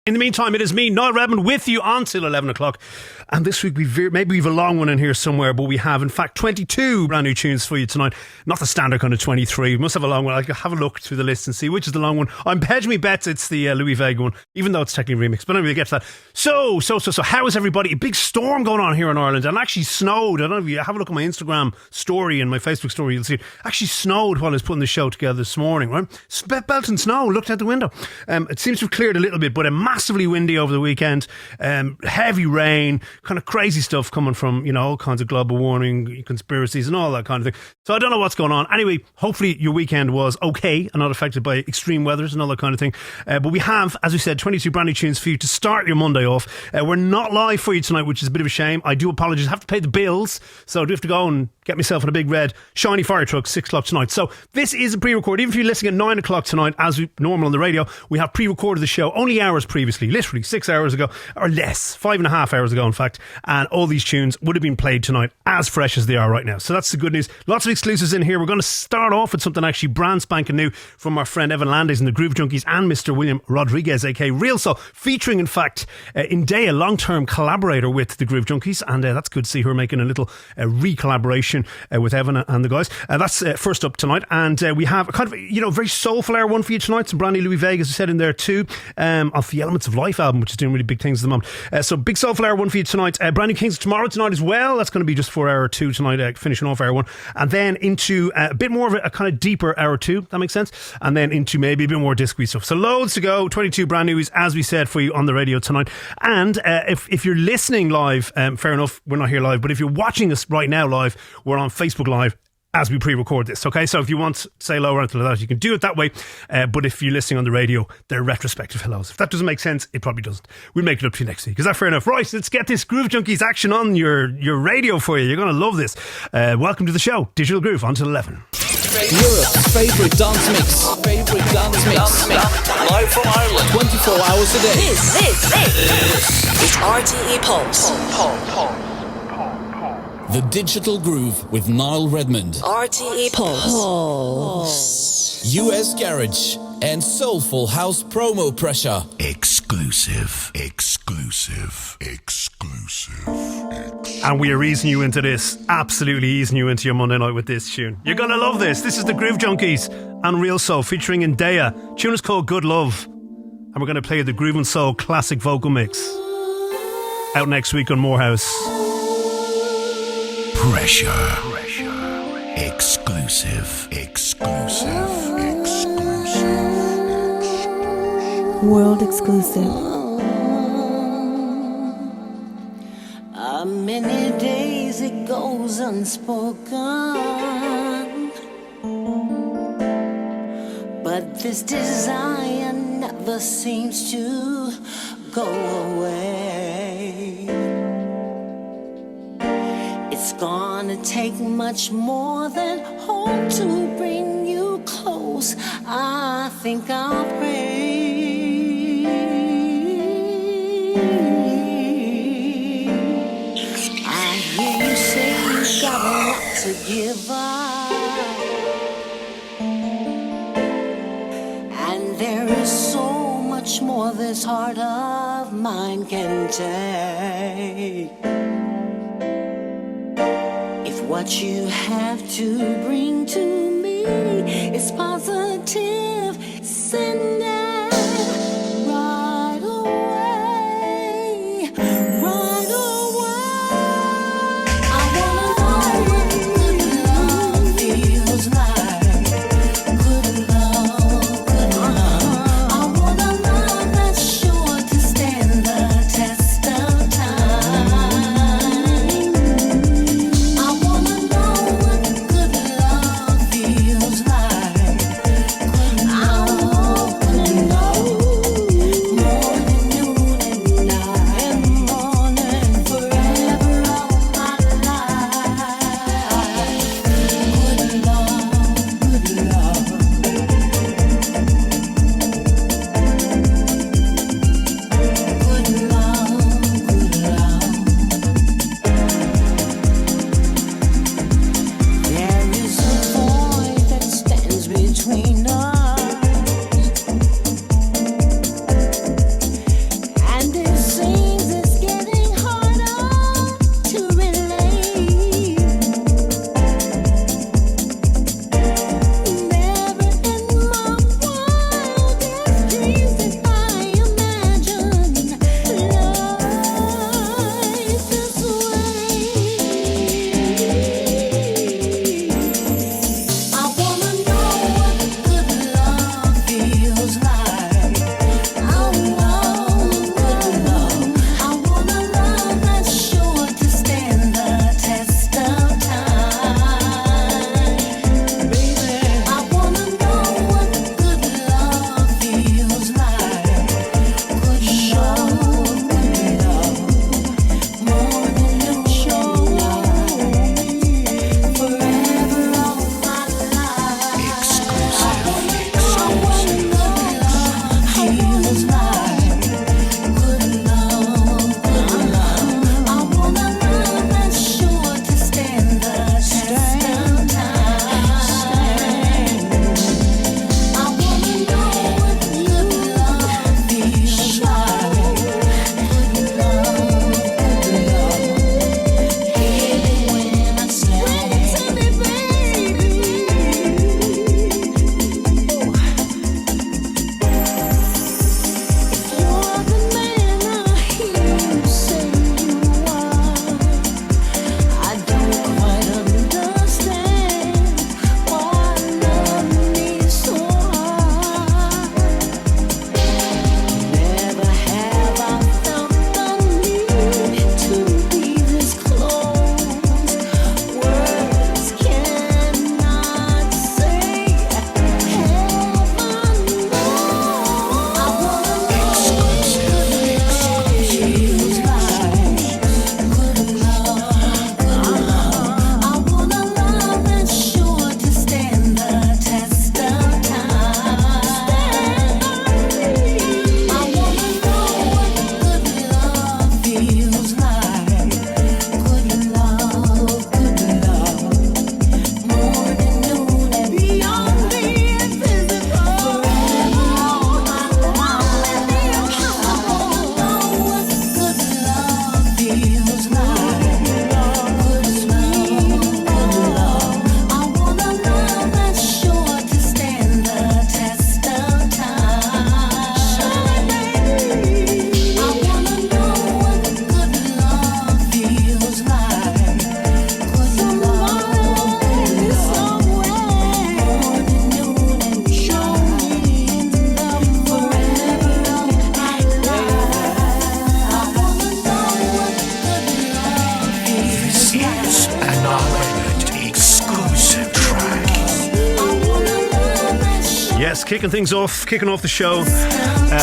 In the meantime, it is me, Niall Redmond, with you until 11 o'clock. And this week, maybe we've a long one in here somewhere, but we have, in fact, 22 brand new tunes for you tonight. Not the standard kind of 23. We must have a long one. I'll have a look through the list and see which is the long one. I'm hedging me bets it's the Louis Vega one, even though it's technically remixed. But anyway, we'll get to that. So, how is everybody? A big storm going on here in Ireland, and actually snowed. I don't know if you have a look at my Instagram story and my Facebook story, you'll see it actually snowed while I was putting the show together this morning, right? Belting snow, looked out the window. It seems to have cleared a little bit, but massively windy over the weekend, heavy rain, kind of crazy stuff coming from, all kinds of global warming conspiracies and all that kind of thing. So I don't know what's going on. Anyway, hopefully your weekend was okay and not affected by extreme weathers and all that kind of thing. But we have, as we said, 22 brand new tunes for you to start your Monday off. We're not live for you tonight, which is a bit of a shame. I do apologise. I have to pay the bills, so I do have to go and get myself in a big red shiny fire truck 6 o'clock tonight. So this is a pre-record. Even if you're listening at 9 o'clock tonight, as normal on the radio, we have pre-recorded the show only hours previously, literally 6 hours ago, or less, 5.5 hours ago in fact, and all these tunes would have been played tonight as fresh as they are right now. So that's the good news. Lots of exclusives in here. We're going to start off with something actually brand spanking new from our friend Evan Landis and the Groove Junkies and Mr. William Rodriguez, aka Reelsoul, featuring in fact Indeya, long-term collaborator with the Groove Junkies, and that's good to see her making a little re-collaboration with Evan and the guys. That's first up tonight, and we have a kind of very soulful hour one for you tonight. Some brand new Louis Vega, as we said, in there too, off the Elements of Life album, which is doing really big things at the moment. So big soulful hour one for you tonight. Brand new Kings tomorrow tonight as well. That's going to be just for hour two tonight, finishing off hour one, and then into a bit more of a kind of deeper hour two. That makes sense. And then into maybe a bit more disco stuff. So loads to go. 22 brand news, as we said, for you on the radio tonight. And if you're listening live, fair enough, we're not here live, but if you're watching us right now live, we're on Facebook Live as we pre-record this, okay? So if you want to say hello or anything like that, you can do it that way. But if you're listening on the radio, they're retrospective hellos. If that doesn't make sense, it probably doesn't. We'll make it up to you next week. Is that fair enough? Right, let's get this Groove Junkies action on your radio for you. You're going to love this. Welcome to the show, Digital Groove, until 11. Europe's favourite dance mix. Live from Ireland. 24 hours a day. This is RTE Pulse. The Digital Groove with Niall Redmond. RTE Pulse. US Garage and Soulful House promo pressure. Exclusive. And we are easing you into this. Absolutely easing you into your Monday night with this tune. You're going to love this. This is the Groove Junkies and Reelsoul featuring Indeya. The tune is called Good Love. And we're going to play the Groove and Soul classic vocal mix. Out next week on Morehouse. Pressure. Exclusive. World exclusive. Many days it goes unspoken, but this desire never seems to go away. It's gonna take much more than hope to bring you close. I think I'll pray. I hear you say you got a lot to give up, and there is so much more this heart of mine can take. What you have to bring to me is positive. Send it right away, right away. I wanna know what good love feels like. Good love. I want a love that's sure to stand the test of time. Good love feels like. Good love. Yes, kicking off the show.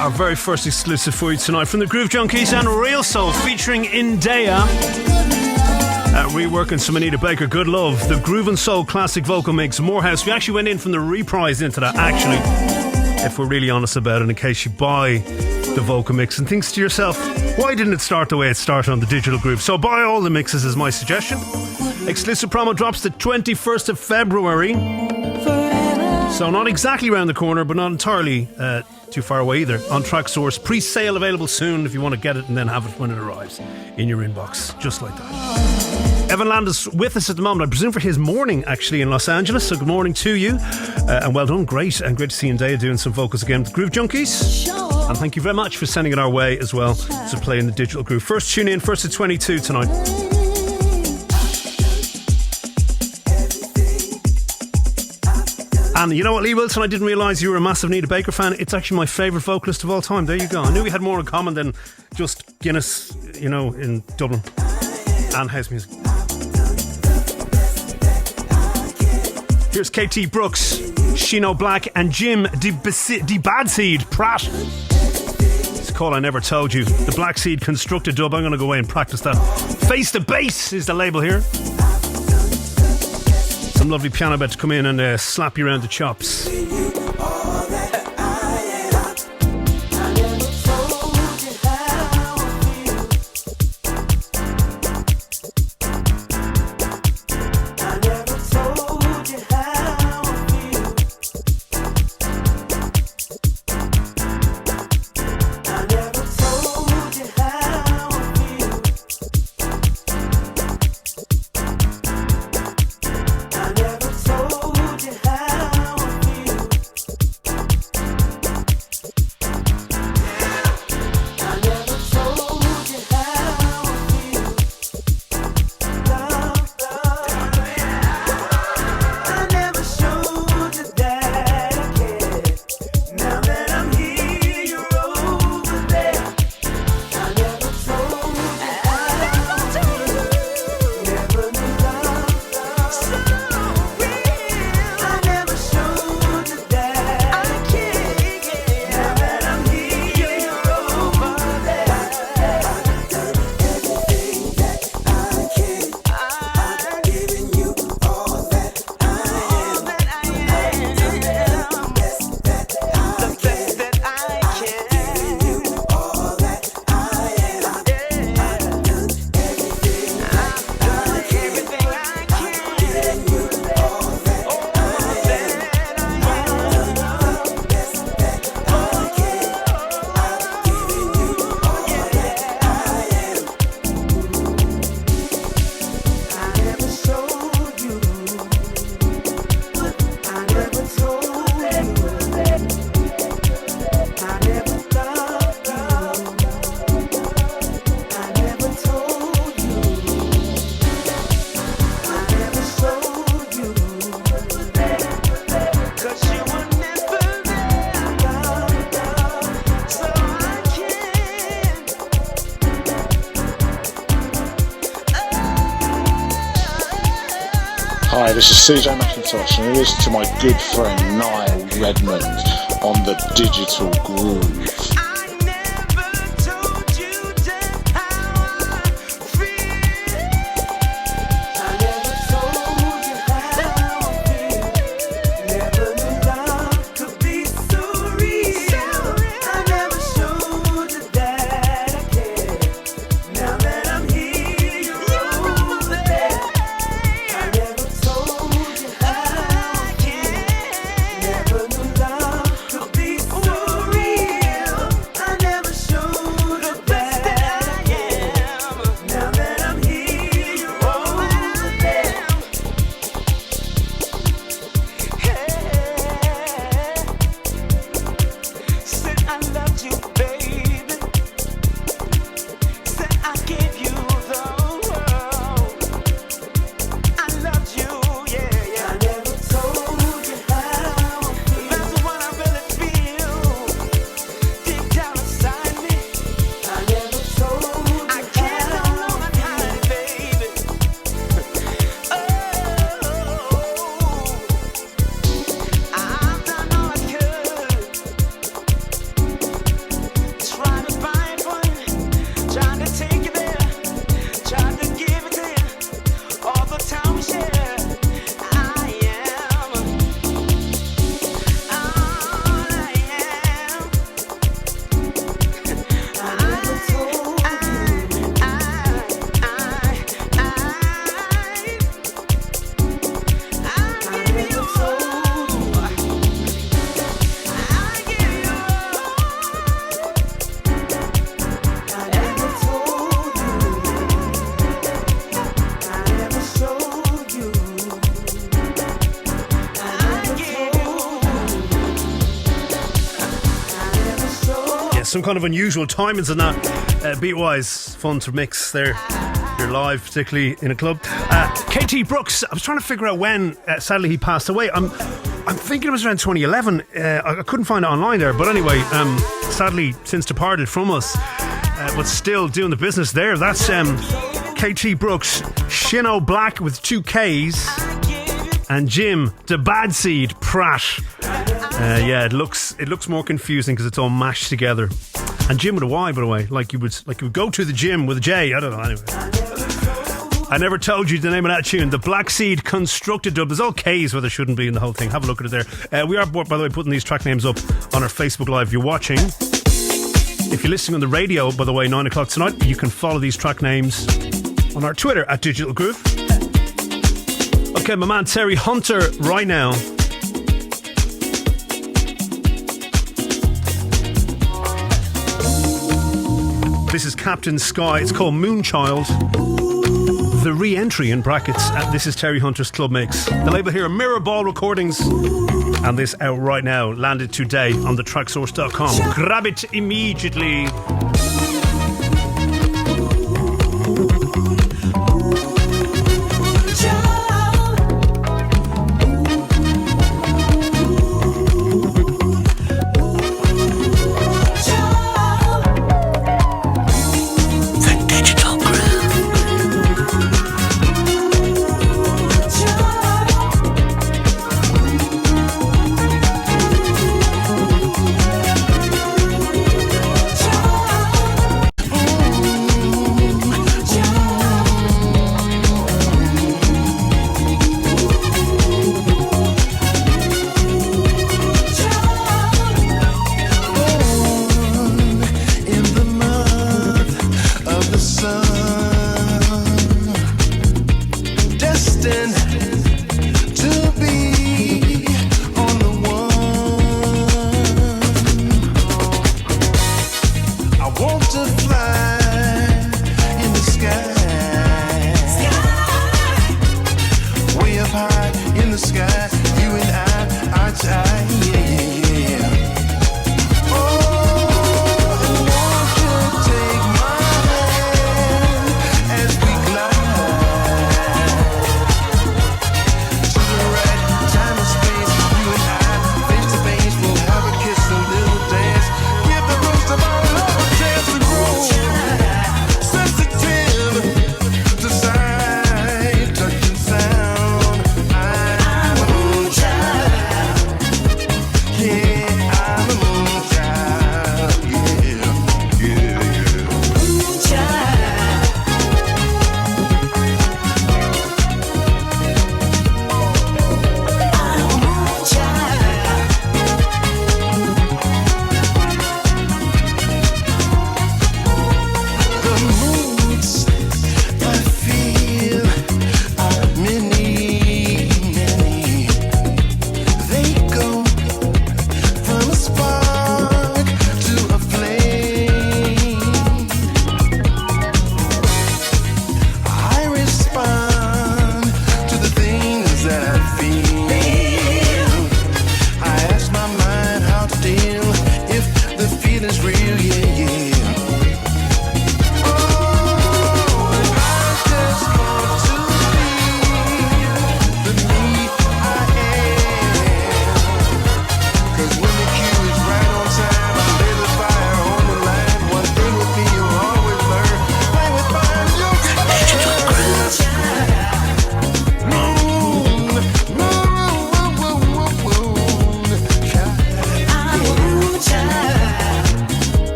Our very first exclusive for you tonight from the Groove Junkies and Reelsoul featuring Indeya. Reworking some Anita Baker, Good Love, the Groove and Soul classic vocal mix, Morehouse. We actually went in from the reprise into that, actually, if we're really honest about it, in case you buy the vocal mix and thinks to yourself, why didn't it start the way it started on the Digital Groove? So buy all the mixes is my suggestion. Exclusive promo drops the 21st of February. So not exactly around the corner, but not entirely too far away either. On Tracksource, pre-sale available soon if you want to get it and then have it when it arrives in your inbox, just like that. Evan Land is with us at the moment, I presume for his morning actually in Los Angeles, so good morning to you, and well done, great to see Indeya doing some vocals again with the Groove Junkies, and thank you very much for sending it our way as well to play in the Digital Groove. First tune in, first at 22 tonight. And you know what, Lee Wilson, I didn't realise you were a massive Anita Baker fan. It's actually my favourite vocalist of all time. There you go. I knew we had more in common than just Guinness, you know, in Dublin and house music. Here's KT Brooks, Shino, Blackk and Jym'Dabadseed'Pratt. It's called I Never Told You. The BlackkSeed Construkted dub. I'm going to go away and practice that. Face to Bass is the label here. Some lovely piano about to come in and slap you around the chops. Hi, this is CJ McIntosh and listen to my good friend Niall Redmond on the Digital Groove. Never knew love could be so real. some kind of unusual timings in that. Beat-wise, fun to mix there. You're live, particularly in a club. KT Brooks, I was trying to figure out when, sadly, he passed away. I'm thinking it was around 2011. I couldn't find it online there. But anyway, sadly, since departed from us, but still doing the business there. That's KT Brooks, Shino Blackk with 2 Ks, and Jym'Dabadseed'Pratt. Yeah, it looks more confusing because it's all mashed together. And Jim with a Y, by the way, like you would go to the gym with a J. I don't know. Anyway, I never told you the name of that tune. The BlackkSeed Construkted dub. There's all K's where there shouldn't be in the whole thing. Have a look at it there. We are, by the way, putting these track names up on our Facebook Live. If you're watching, if you're listening on the radio, by the way, 9 o'clock tonight, you can follow these track names on our Twitter at Digital Groove. Okay, my man Terri Hunter right now. This is Captain Sky. It's called Moonchild. The re-entry in brackets. This is Terri Hunter's club mix. The label here, Mirror Ball Recordings. And this out right now. Landed today on thetracksource.com. Grab it immediately.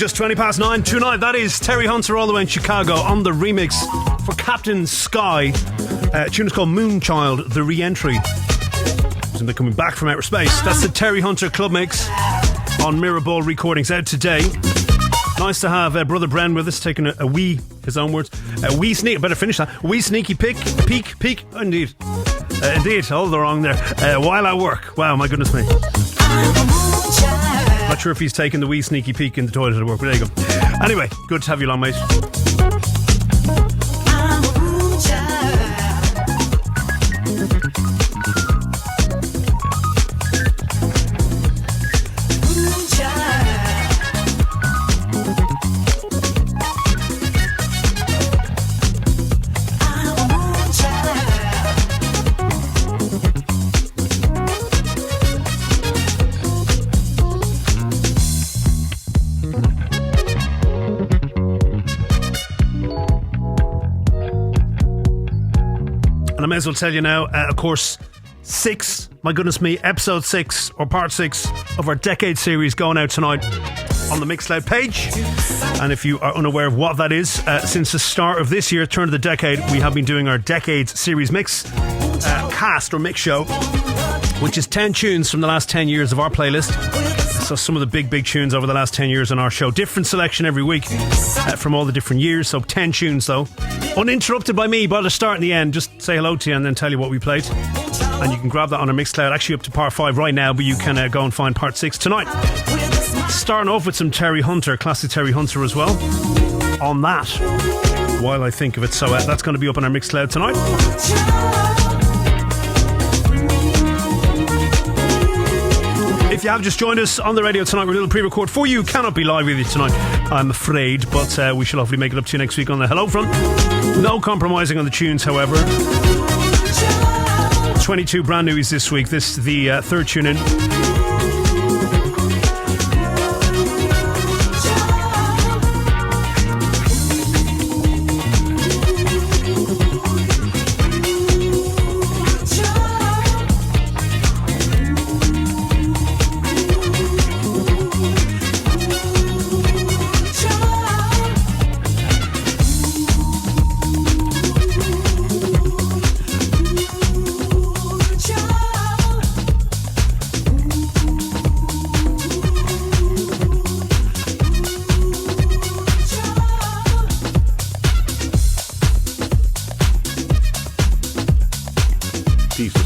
just 20 past 9 tonight. That is Terri Hunter all the way in Chicago on the remix for Captain Sky. Tune is called Moonchild, The Re-Entry. And they're coming back from outer space. That's the Terri Hunter Club Mix on Mirrorball Recordings, out today. Nice to have Brother Bren with us, taking a wee, his own words, a wee sneak, better finish that, wee sneaky peek, indeed, all the wrong there, while at work. Wow, my goodness me. Not sure if he's taking the wee sneaky peek in the toilet at work, but there you go. Anyway, good to have you along, mate. And I may as well tell you now, of course, episode 6 or part 6 of our Decade series going out tonight on the Mixcloud page. And if you are unaware of what that is, since the start of this year, turn of the decade, we have been doing our Decade series mix cast or mix show, which is 10 tunes from the last 10 years of our playlist. So some of the big tunes over the last 10 years on our show. Different selection every week from all the different years. So 10 tunes though. Uninterrupted by me by the start and the end. Just say hello to you and then tell you what we played. And you can grab that on our Mixcloud. Actually up to part 5 right now, but you can go and find part 6 tonight. Starting off with some Terri Hunter, classic Terri Hunter as well. On that, while I think of it. So that's going to be up on our Mixcloud tonight. If you have just joined us on the radio tonight, we're a little pre-record for you. Cannot be live with you tonight, I'm afraid, but we shall hopefully make it up to you next week on the Hello front. No compromising on the tunes, however. 22 brand newies this week. This is the third tune in.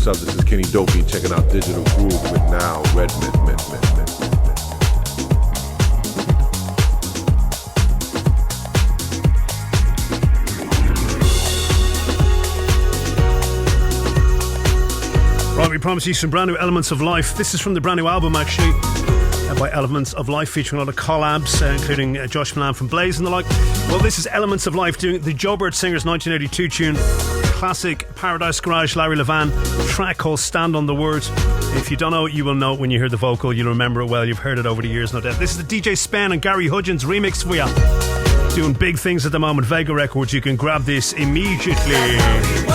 What's up? This is Kenny Dopey checking out Digital Groove with Now Redmond. Right, we promised you some brand new Elements of Life. This is from the brand new album, actually, by Elements of Life, featuring a lot of collabs, including Josh Milan from Blaze and the like. Well, this is Elements of Life doing the Joybird Singers 1982 tune, classic Paradise Garage Larry Levan track called Stand on the Word. If you don't know it, you will know it when you hear the vocal. You'll remember it well. You've heard it over the years, no doubt. This is the DJ Spen and Gary Hudgins remix for you. Doing big things at the moment. Vega Records. You can grab this immediately. That's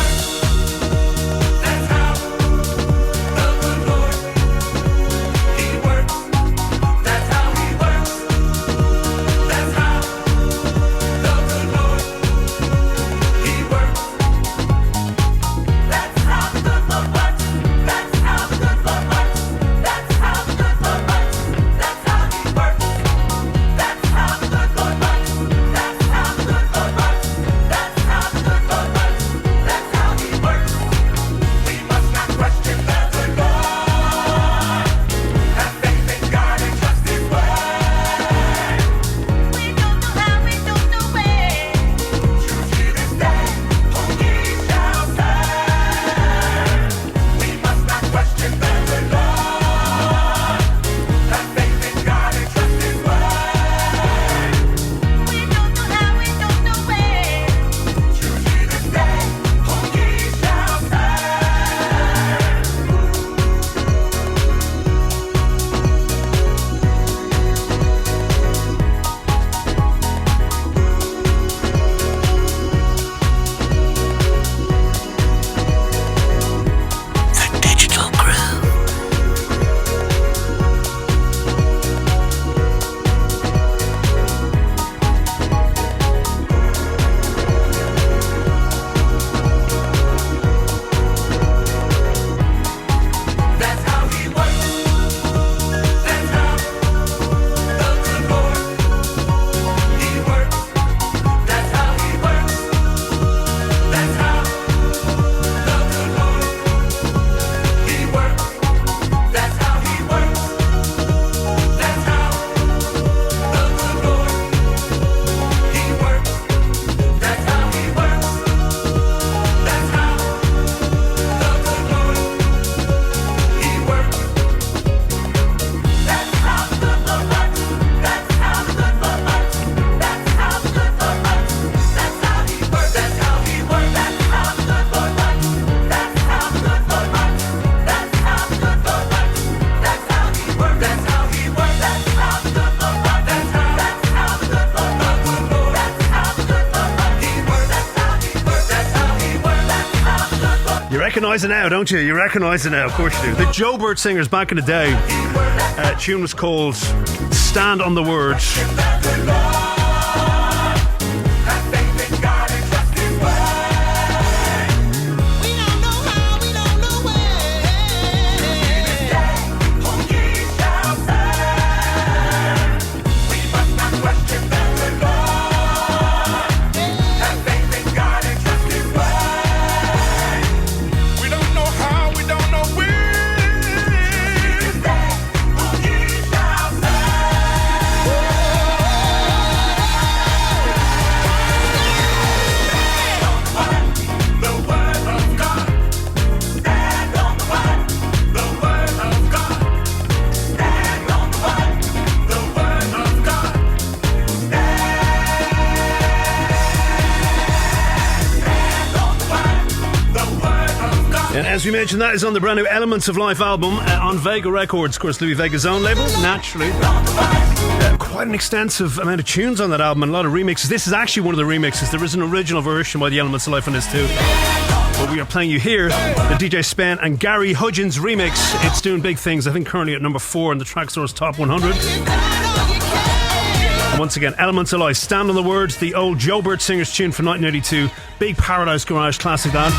recognise it now, don't you? You recognise it now, of course you do. The Joe Bird Singers back in the day. Tune was called Stand on the Word. As we mentioned, that is on the brand new Elements of Life album on Vega Records, of course, Louis Vega's own label, naturally. Quite an extensive amount of tunes on that album and a lot of remixes. This is actually one of the remixes. There is an original version by the Elements of Life on this too. But we are playing you here the DJ Spen and Gary Hudgins remix. It's doing big things, I think currently at number 4 in the Tracksource Top 100. And once again, Elements of Life, Stand on the Words, the old Joe Bird Singers tune from 1982. Big Paradise Garage classic that.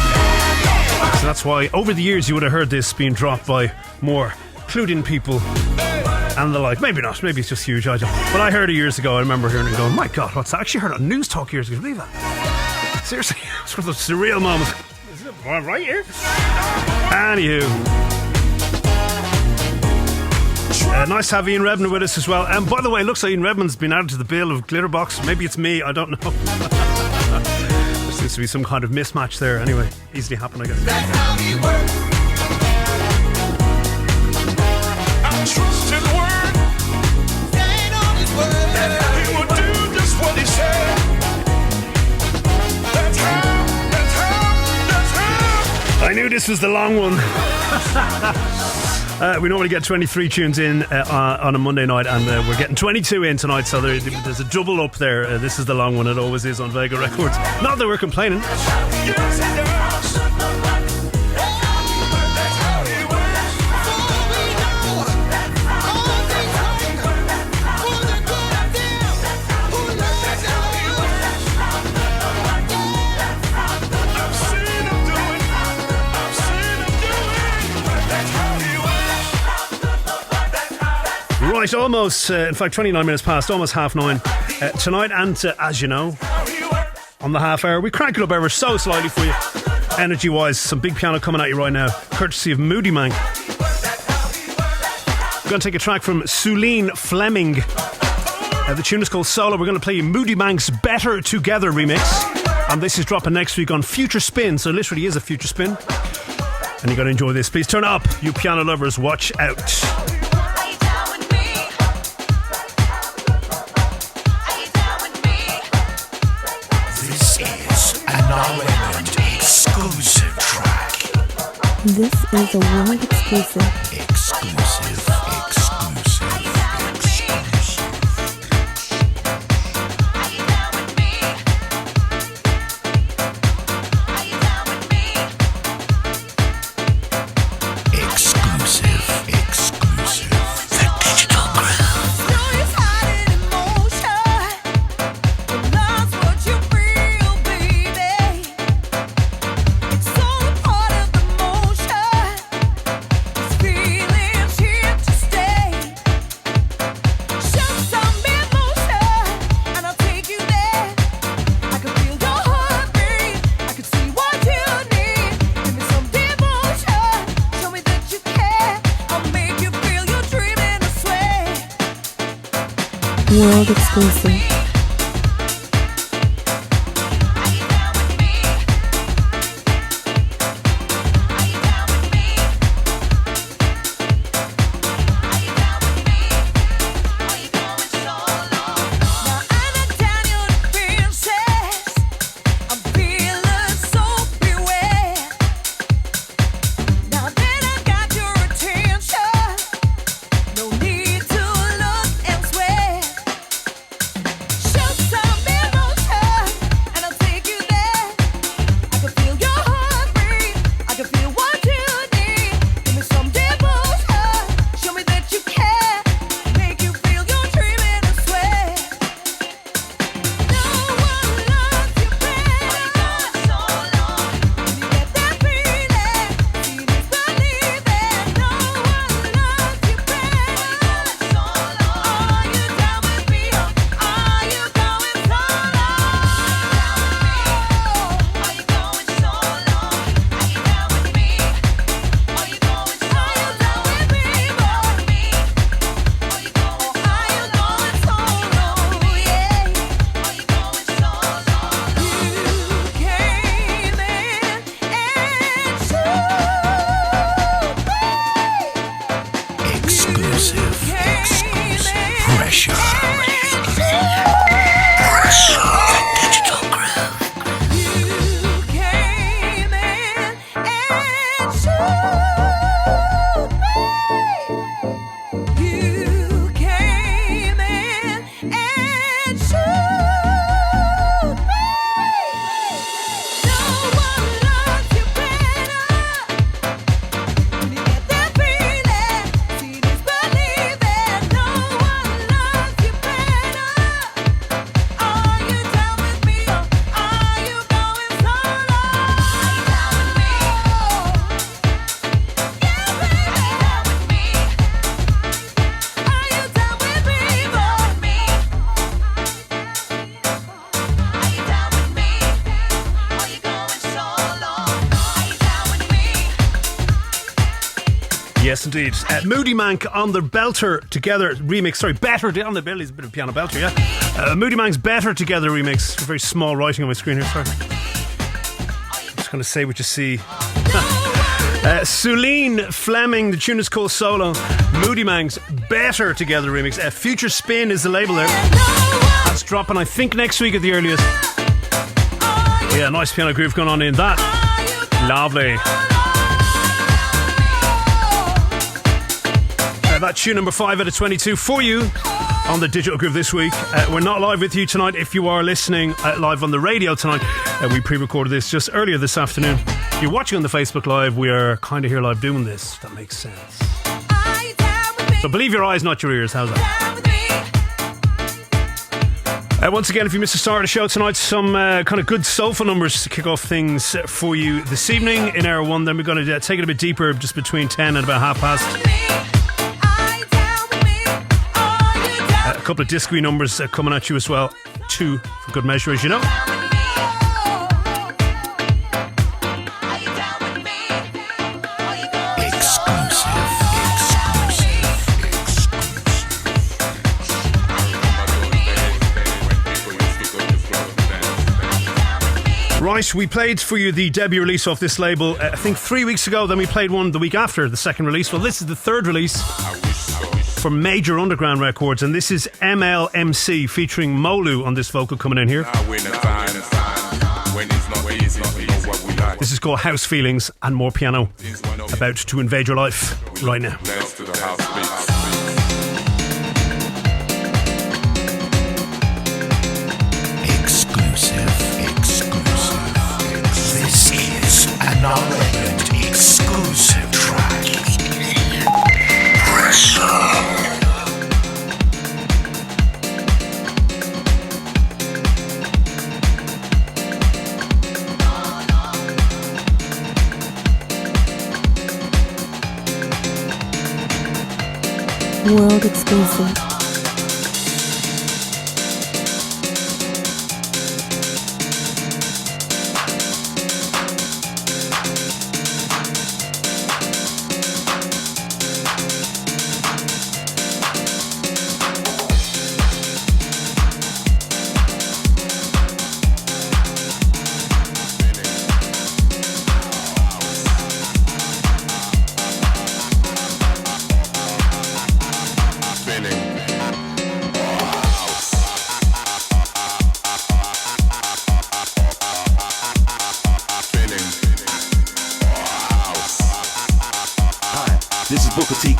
So that's why over the years you would have heard this being dropped by more clued-in people and the like. Maybe not, maybe it's just huge, I don't. But I heard it years ago. I remember hearing it and going, my God, what's that? I actually heard it on News Talk years ago. Believe that? Seriously, it's one of those surreal moments. Is it right here? Anywho, nice to have Ian Redmond with us as well. And by the way, it looks like Ian Redmond's been added to the bill of glitterbox. Maybe it's me, I don't know. There seems to be some kind of mismatch there. Anyway, easily happen, I guess. That's how he works. I trust his word. Stand on his word. He will do just what he said. That's how. I knew this was the long one. We normally get 23 tunes in on a Monday night, and we're getting 22 in tonight, so there's a double up there. This is the long one, it always is on Vega Records. Not that we're complaining. Right, almost, in fact 29 minutes past, almost 9:30 tonight, and as you know, on the half hour we crank it up ever so slightly for you, energy wise. Some big piano coming at you right now, courtesy of Moodymanc. We're going to take a track from Suleen Fleming. The tune is called Solo. We're going to play you Moodymanc's Better Together remix, and this is dropping next week on Future Spin, so it literally is a future spin, and you're going to enjoy this. Please turn up, you piano lovers, watch out. Exclusive track. This is a world exclusive. Exclusive. World exclusive. Yes, indeed. Moodymanc on the Belter Together remix. Sorry, Better on the Bill. He's a bit of a piano belter, yeah. Moodymanc's Better Together remix. Very small writing on my screen here, sorry. I'm just going to say what you see. Suleen Fleming, the tune is called Solo. Moodymanc's Better Together remix. Future Spin is the label there. That's dropping, I think, next week at the earliest. Yeah, nice piano groove going on in that. Lovely. That tune number 5 out of 22 for you on the Digital Groove this week. We're not live with you tonight. If you are listening live on the radio tonight, we pre-recorded this just earlier this afternoon. If you're watching on the Facebook Live, we are kind of here live doing this. That makes sense. So believe your eyes, not your ears. How's that? Once again, if you missed the start of the show tonight, some kind of good soulful numbers to kick off things for you this evening in hour 1. Then we're going to take it a bit deeper, just between 10 and about past. A couple of disco numbers coming at you as well. 2 for good measure, as you know. Right, we played for you the debut release off this label, I think 3 weeks ago. Then we played one the week after, the second release. Well, this is the third release for Major Underground Records, and this is MLMC featuring Molu on this vocal coming in here. This is called House Feelings, and more piano about to invade your life right now. This is an Ireland exclusive track. Pressure. World exclusive.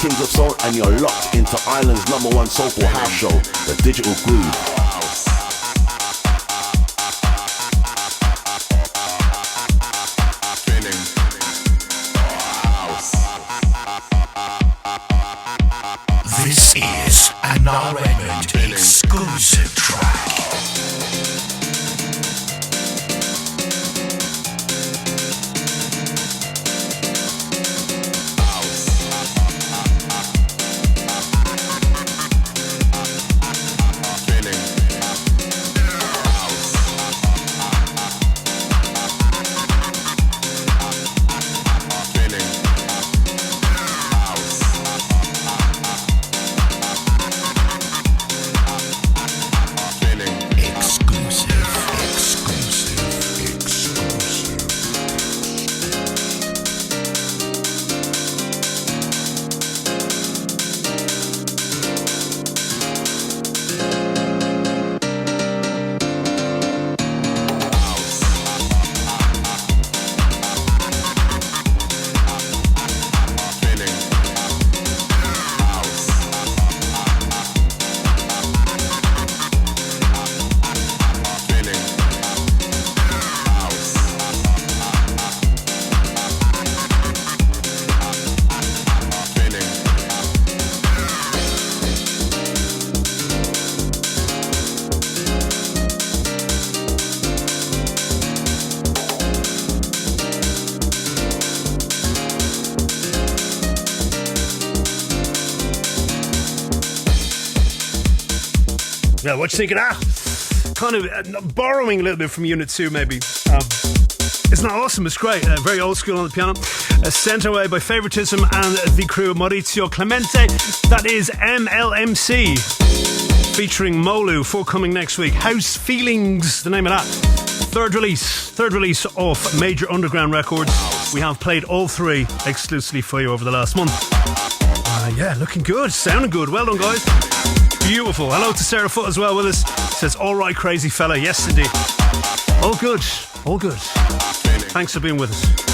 Kings of Soul, and you're locked into Ireland's #1 soulful house show, The Digital Groove. This is an Ireland exclusive track. Yeah, what you think of that? Kind of borrowing a little bit from Unit 2, maybe. Isn't that awesome? It's great. Very old school on the piano. Sent away by Favoritism and the crew Maurizio Clemente. That is MLMC featuring Molu, forthcoming next week. House Feelings, the name of that. Third release off Major Underground Records. We have played all three exclusively for you over the last month. Yeah, looking good, sounding good. Well done, guys. Beautiful. Hello to Sarah Foot as well with us. Says, all right, crazy fella. Yes, indeed. All good. All good. Thanks for being with us.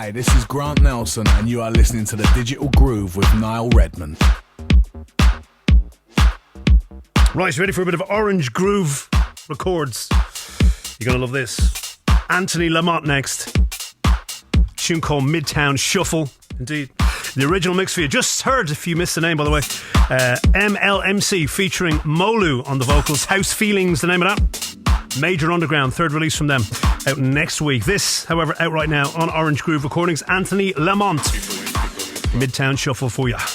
Hi, this is Grant Nelson, and you are listening to The Digital Groove with Niall Redmond. Right, ready for a bit of Orange Groove Records. You're going to love this. Anthony Lamont next. Tune called Midtown Shuffle. Indeed. The original mix for you. Just heard, if you missed the name, by the way. MLMC featuring Molu on the vocals. House Feelings, the name of that. Major Underground, third release from them, out next week. This, however, out right now on Orange Groove Recordings. Anthony Lamont. Midtown Shuffle for you. I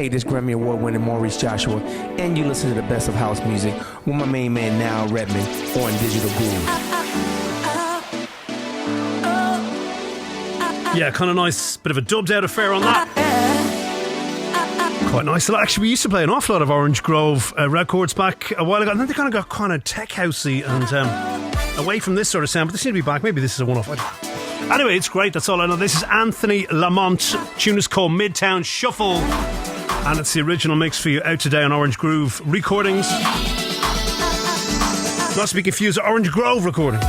Hey, this Grammy Award winning Maurice Joshua, and you listen to the best of house music with my main man Now Redmond on Digital Groove. Yeah, kind of nice, bit of a dubbed out affair on that. Quite nice. Actually, we used to play an awful lot of Orange Grove records back a while ago, and then they kind of got kind of tech housey and away from this sort of sound, but they seem to be back. Maybe this is a one-off. Anyway, it's great. That's all I know. This is Anthony Lamont. Tune is called Midtown Shuffle, and it's the original mix for you out today on Orange Groove Recordings. Not to be confused with Orange Grove Recordings.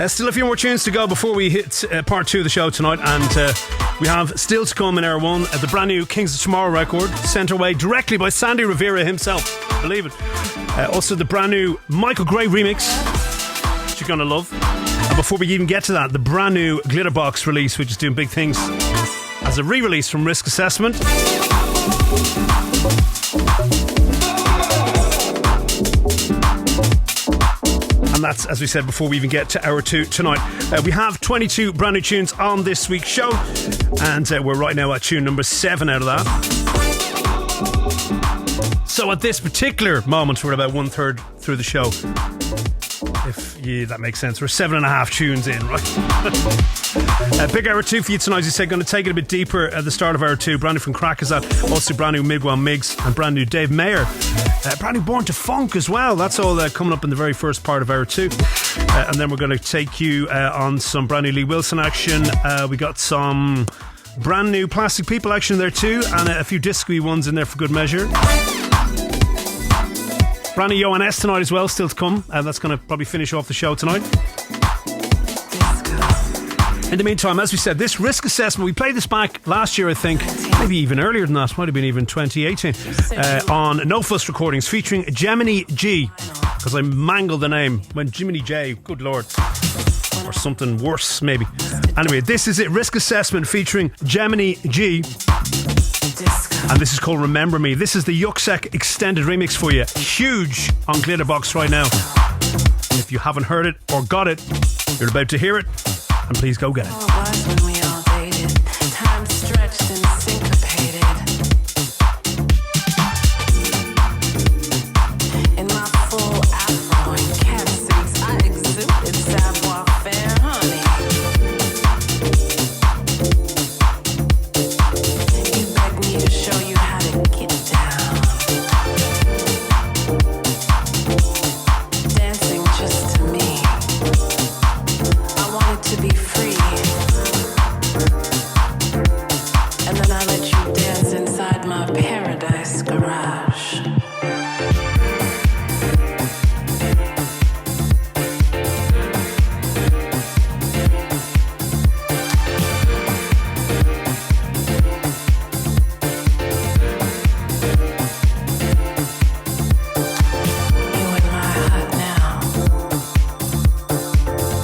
Still a few more tunes to go before we hit part 2 of the show tonight, and we have still to come in hour 1 the brand new Kings of Tomorrow record, sent away directly by Sandy Rivera himself, believe it. Also the brand new Michael Gray remix, which you're going to love. And before we even get to that, the brand new Glitterbox release, which is doing big things as a re-release from Risk Assessment. And that's, as we said before we even get to hour 2 tonight. We have 22 brand new tunes on this week's show, and we're right now at tune number 7 out of that. So at this particular moment, we're about 1/3 through the show. If that makes sense. We're 7.5 tunes in, right? Big hour 2 for you tonight, as you said. Going to take it a bit deeper at the start of hour 2. Brand new from Crack is that. Also brand new Migwam Miggs and brand new Dave Mayer. Brand new Born to Funk as well. That's all coming up in the very first part of hour 2. And then we're going to take you on some brand new Lee Wilson action. We got some brand new Plastic People action there too, and a few disco-y ones in there for good measure. Brand new Johan S tonight as well, still to come. That's going to probably finish off the show tonight. In the meantime, as we said, this Risk Assessment, we played this back last year, I think, maybe even earlier than that, might have been even 2018, on No Fuss Recordings, featuring Jemeni G, because I mangled the name when Jiminy J, good lord, or something worse maybe. Anyway, this is it, Risk Assessment featuring Jemeni G, and this is called Remember Me. This is the Yuksek extended remix for you, huge on Glitterbox right now. If you haven't heard it or got it, you're about to hear it, and please go get it. When we all dated, time stretched and syncopated. In my full afro and cat suits, I exuded savoir-faire, honey. You begged me to show you how to get down. Dancing just to me. I wanted to be free. And then I let you dance inside my paradise garage. You in my hut now.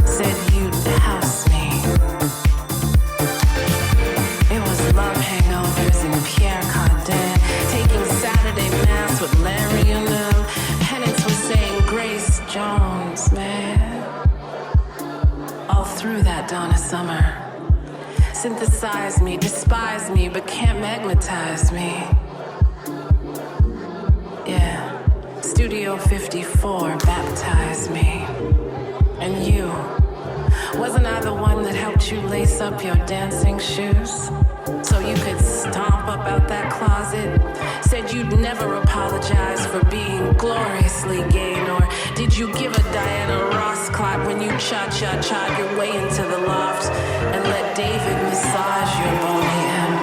Said you'd house me. It was love hangovers and Pierre Cardin, taking Saturday mass with Larry and them. Penance was saying Grace Jones, man. All through that dawn of summer. Synthesize me, despise me, but can't magnetize me. Yeah. Studio 54 baptized me. And you. Wasn't I the one that helped you lace up your dancing shoes? So you could stomp up out that closet? Said you'd never apologize for being gloriously gay, nor did you give a Diana Ross clap when you cha-cha-cha'd your way into the loft and let David massage your bony M.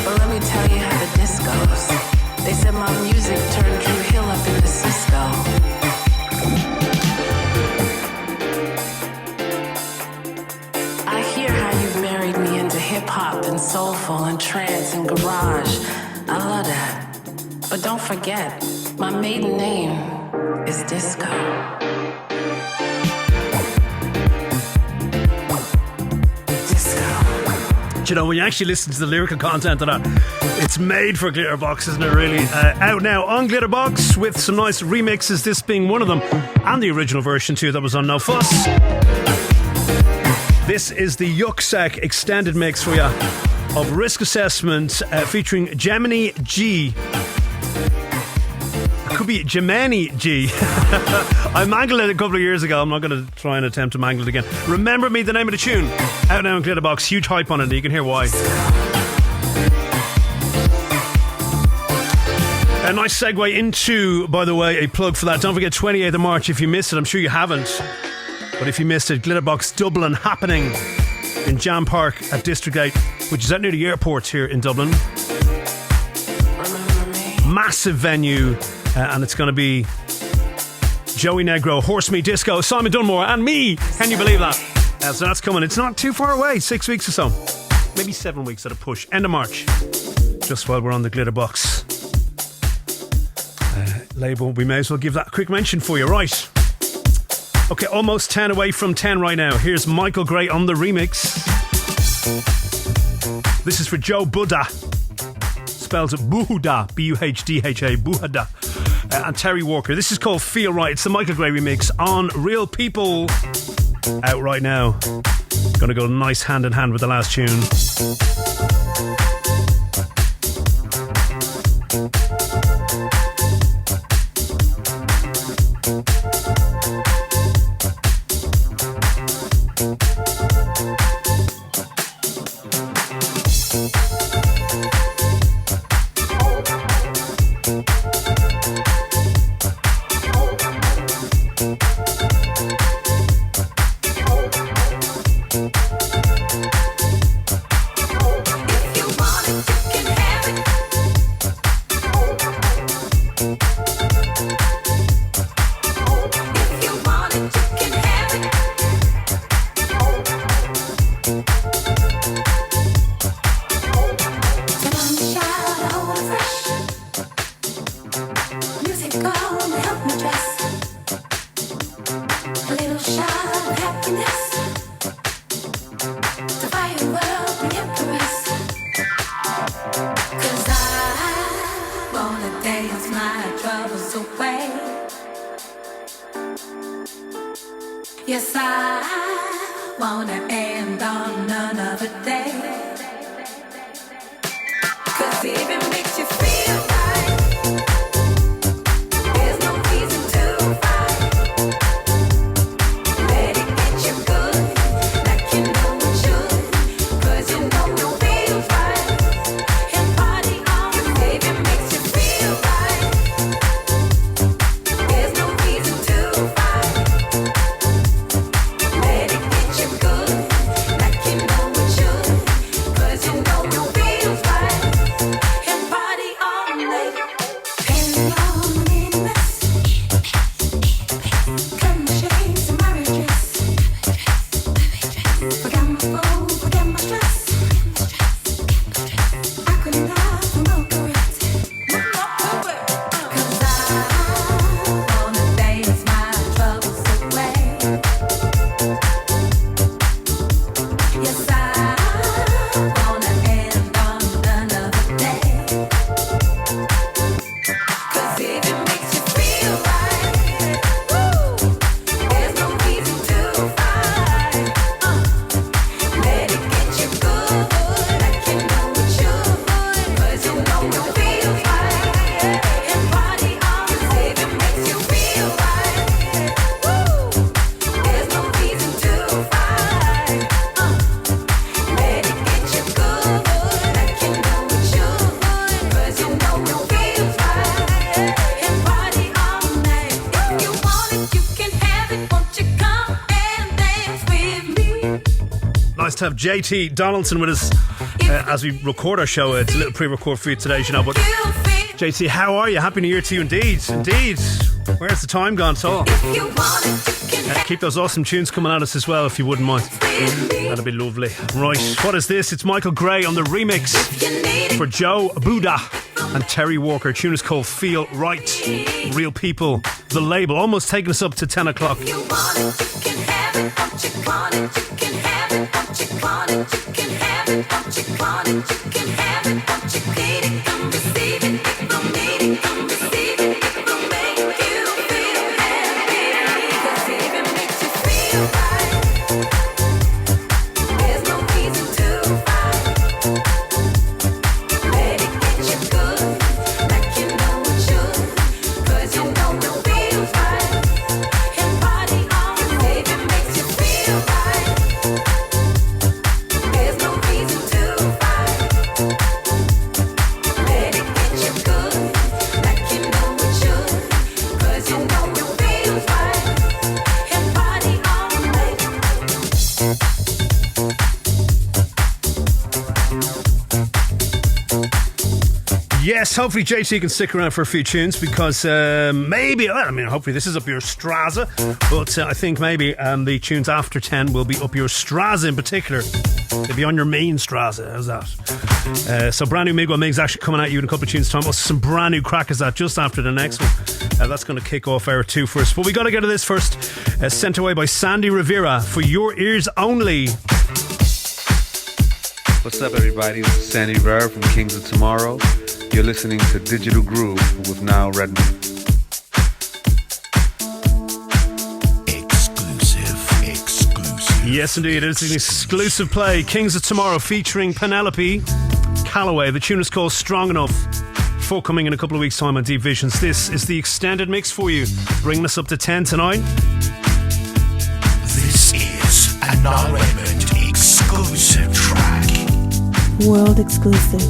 Well, let me tell you how the disc goes. trance and garage. I love that. But don't forget, my maiden name is Disco. You know, when you actually listen to the lyrical content of that, it's made for Glitterbox, isn't it, really? Out now on Glitterbox with some nice remixes, this being one of them, and the original version too that was on No Fuss. This is the Yuksek extended mix for you of Risk Assessment featuring Jemeni G. It could be Jemeni G. I mangled it a couple of years ago. I'm not going to try and attempt to mangle it again. Remember Me, the name of the tune. Out now in Glitterbox. Huge hype on it. You can hear why. A nice segue into, by the way, a plug for that. Don't forget 28th of March if you missed it. I'm sure you haven't. But if you missed it, Glitterbox Dublin happening in Jam Park at District 8, which is out near the airport here in Dublin. Massive venue. And it's going to be Joey Negro, Horse Me Disco, Simon Dunmore, and me. Can you believe that? So that's coming. It's not too far away. 6 weeks or so. Maybe 7 weeks at a push. End of March. Just while we're on the Glitterbox label, we may as well give that a quick mention for you. Right. Okay, almost 10 away from 10 right now. Here's Michael Gray on the remix. This is for Joe Buhdha. Spells it Buhdha, B-U-H-D-H-A, Buhdha, and Terri Walker. This is called Feel Right. It's the Michael Gray remix on Real People, out right now. Gonna go nice hand in hand with the last tune. To have JT Donaldson with us as we record our show. It's a little pre-record for you today, you know. But JT, how are you? Happy New Year to you, indeed. Where's the time gone, so? Keep those awesome tunes coming at us as well, if you wouldn't mind. That'd be lovely. Right, what is this? It's Michael Gray on the remix for Joe Buhdha and Terri Walker. Tune is called Feel Right. Real People, the label, almost taking us up to 10 o'clock. Yes, hopefully JT can stick around for a few tunes because hopefully this is up your Strasse, but I think maybe the tunes after 10 will be up your Strasse in particular. They'll be on your main Strasse. How's that? So brand new Migwa Mig's actually coming at you in a couple of tunes time. Also some brand new crackers that just after the next one. That's going to kick off hour 2 first. But we got to get to this first. Sent away by Sandy Rivera for your ears only. What's up, everybody? This is Sandy Rivera from Kings of Tomorrow. You're listening to Digital Groove with Niall Redmond. Exclusive. Yes, indeed. It is an exclusive play. Kings of Tomorrow featuring Penelope, Calloway. The tune is called Strong Enough. Full coming in a couple of weeks' time on deepvisionz. This is the extended mix for you, bringing us up to 10 tonight. This is a Niall Redmond exclusive track. World exclusive.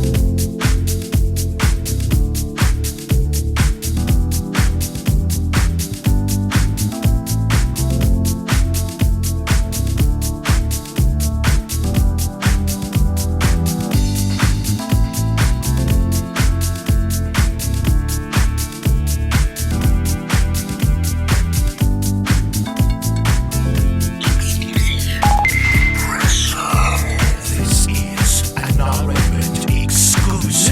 This is a Niall Redmond exclusive.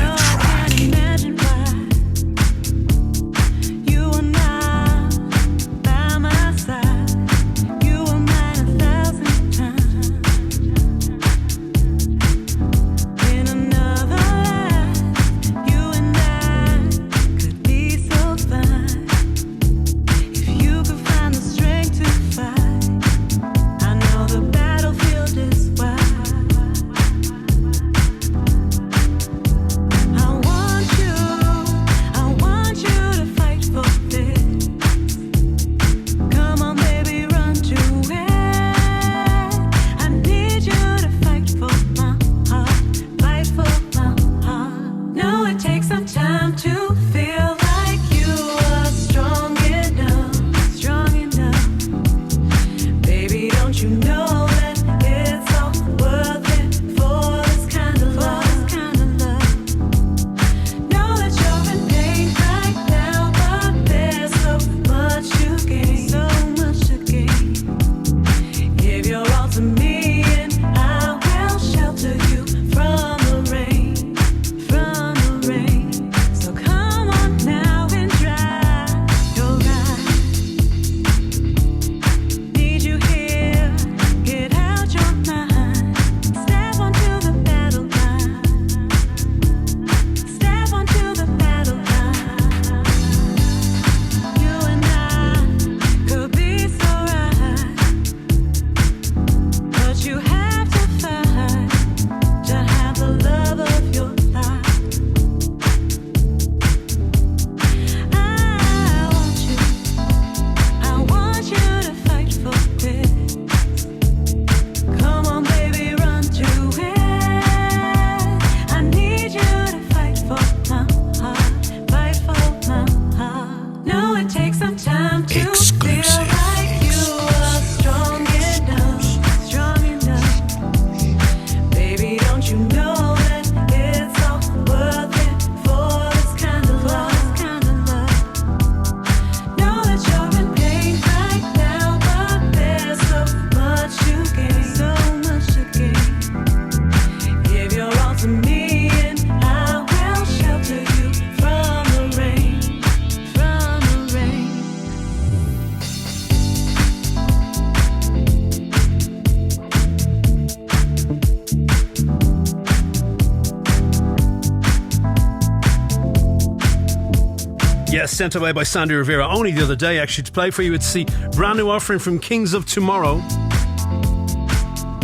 Yes, sent away by Sandy Rivera only the other day, actually, to play for you. It's the brand new offering from Kings of Tomorrow.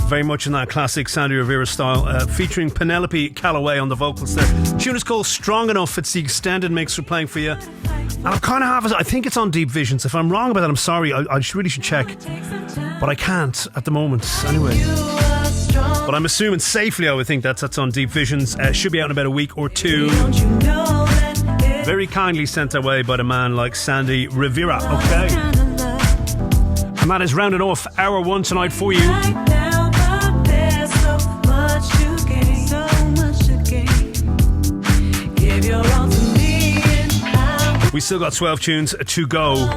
Very much in that classic Sandy Rivera style, featuring Penelope Calloway on the vocals there. The tune is called Strong Enough. It's the extended mix we're playing for you. And I kind of have it, I think it's on deepvisionz. If I'm wrong about that, I'm sorry. I really should check. But I can't at the moment. Anyway. But I'm assuming safely, I would think that's on deepvisionz. Should be out in about a week or two. Very kindly sent away by the man like Sandy Rivera. Okay. And that is rounding off hour one tonight for you. We still got 12 tunes to go,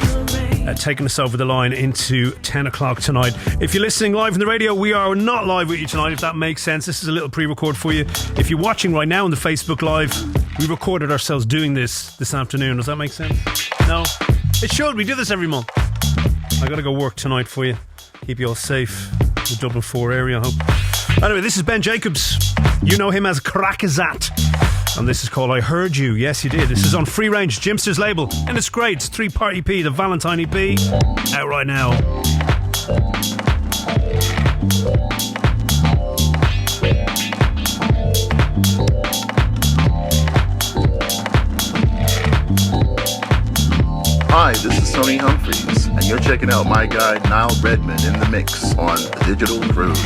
taking us over the line into 10 o'clock tonight. If you're listening live on the radio, we are not live with you tonight, if that makes sense. This is a little pre-record for you. If you're watching right now on the Facebook Live, we recorded ourselves doing this afternoon. Does that make sense? No? It should. We do this every month. I gotta go work tonight for you. Keep you all safe. The Dublin 4 area, I hope. Anyway, this is Ben Jacobs. You know him as Crackazat. And this is called I Heard You. Yes, you did. This is on Free Range, Jimster's label. And it's great. It's 3-part EP, the Valentine EP. Out right now. Hi, this is Tony Humphreys, and you're checking out my guy Niall Redmond in the mix on The Digital Groove.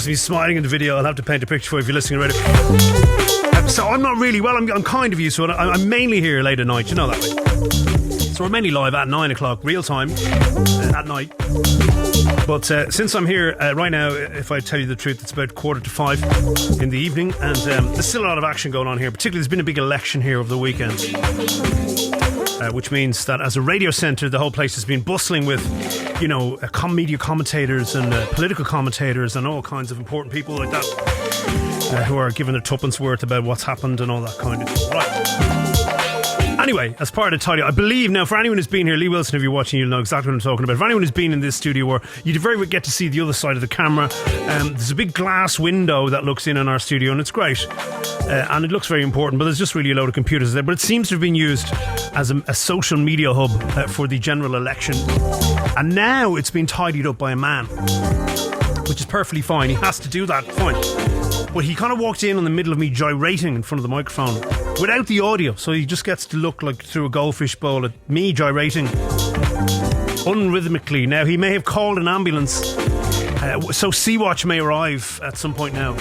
Me smiling in the video. I'll have to paint a picture for you if you're listening already. So I'm not really well. I'm kind of used to it. I'm mainly here late at night. You know that way. So we're mainly live at 9 o'clock real time at night. But since I'm here right now, if I tell you the truth, it's about 4:45 in the evening, and there's still a lot of action going on here. Particularly, there's been a big election here over the weekend, which means that as a radio centre, the whole place has been bustling with, you know, media commentators and political commentators and all kinds of important people like that who are giving their tuppence worth about what's happened and all that kind of thing. Right. Anyway, as part of the tidy, I believe now, for anyone who's been here, Lee Wilson, if you're watching, you'll know exactly what I'm talking about. For anyone who's been in this studio, where you very well get to see the other side of the camera, there's a big glass window that looks in on our studio, and it's great. And it looks very important, but there's just really a load of computers there. But it seems to have been used as a social media hub for the general election. And now it's been tidied up by a man, which is perfectly fine. He has to do that, fine. But he kind of walked in the middle of me gyrating in front of the microphone without the audio, so he just gets to look like through a goldfish bowl at me gyrating unrhythmically. Now, he may have called an ambulance, so Sea-Watch may arrive at some point now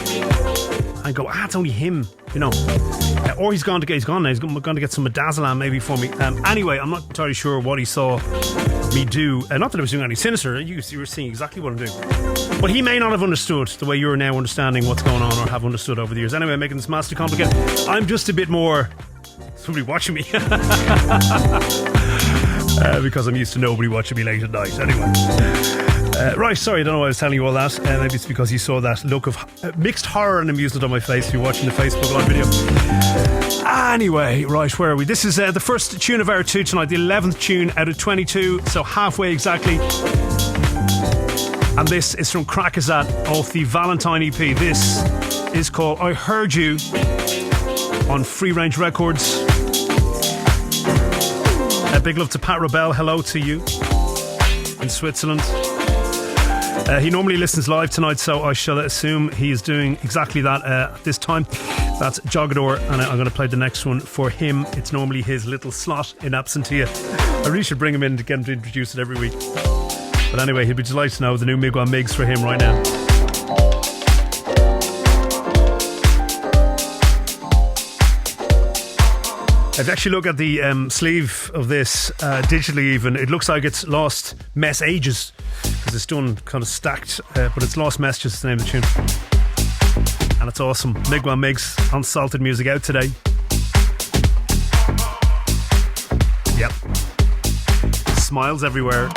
and go, it's only him, you know. Or he's gone now. He's going to get some midazolam maybe for me. Anyway, I'm not entirely sure what he saw me do. Not that I was doing anything sinister. You were seeing exactly what I'm doing. But he may not have understood the way you're now understanding what's going on, or have understood over the years. Anyway, making this massively complicated. I'm just a bit more... Somebody watching me. Because I'm used to nobody watching me late at night. Anyway. Right, sorry, I don't know why I was telling you all that. Maybe it's because you saw that look of mixed horror and amusement on my face if you're watching the Facebook Live video. Anyway, right, where are we? This is the first tune of hour 2 tonight, the 11th tune out of 22, so halfway exactly. And this is from Crackazat off the Valentine EP. This is called I Heard You on Free Range Records. A big love to Pat Rebel, hello to you in Switzerland. He normally listens live tonight, so I shall assume he is doing exactly that at this time. That's Jogador, and I'm going to play the next one for him. It's normally his little slot in Absentia. I really should bring him in to get him to introduce it every week. But anyway, he'll be delighted to know the new Migwa Migs for him right now. If you actually look at the sleeve of this, digitally even, it looks like it's lost messages because it's done kind of stacked, but it's lost messages is the name of the tune. And it's awesome. Migwa Migs on Salted Music out today. Yep. Smiles everywhere.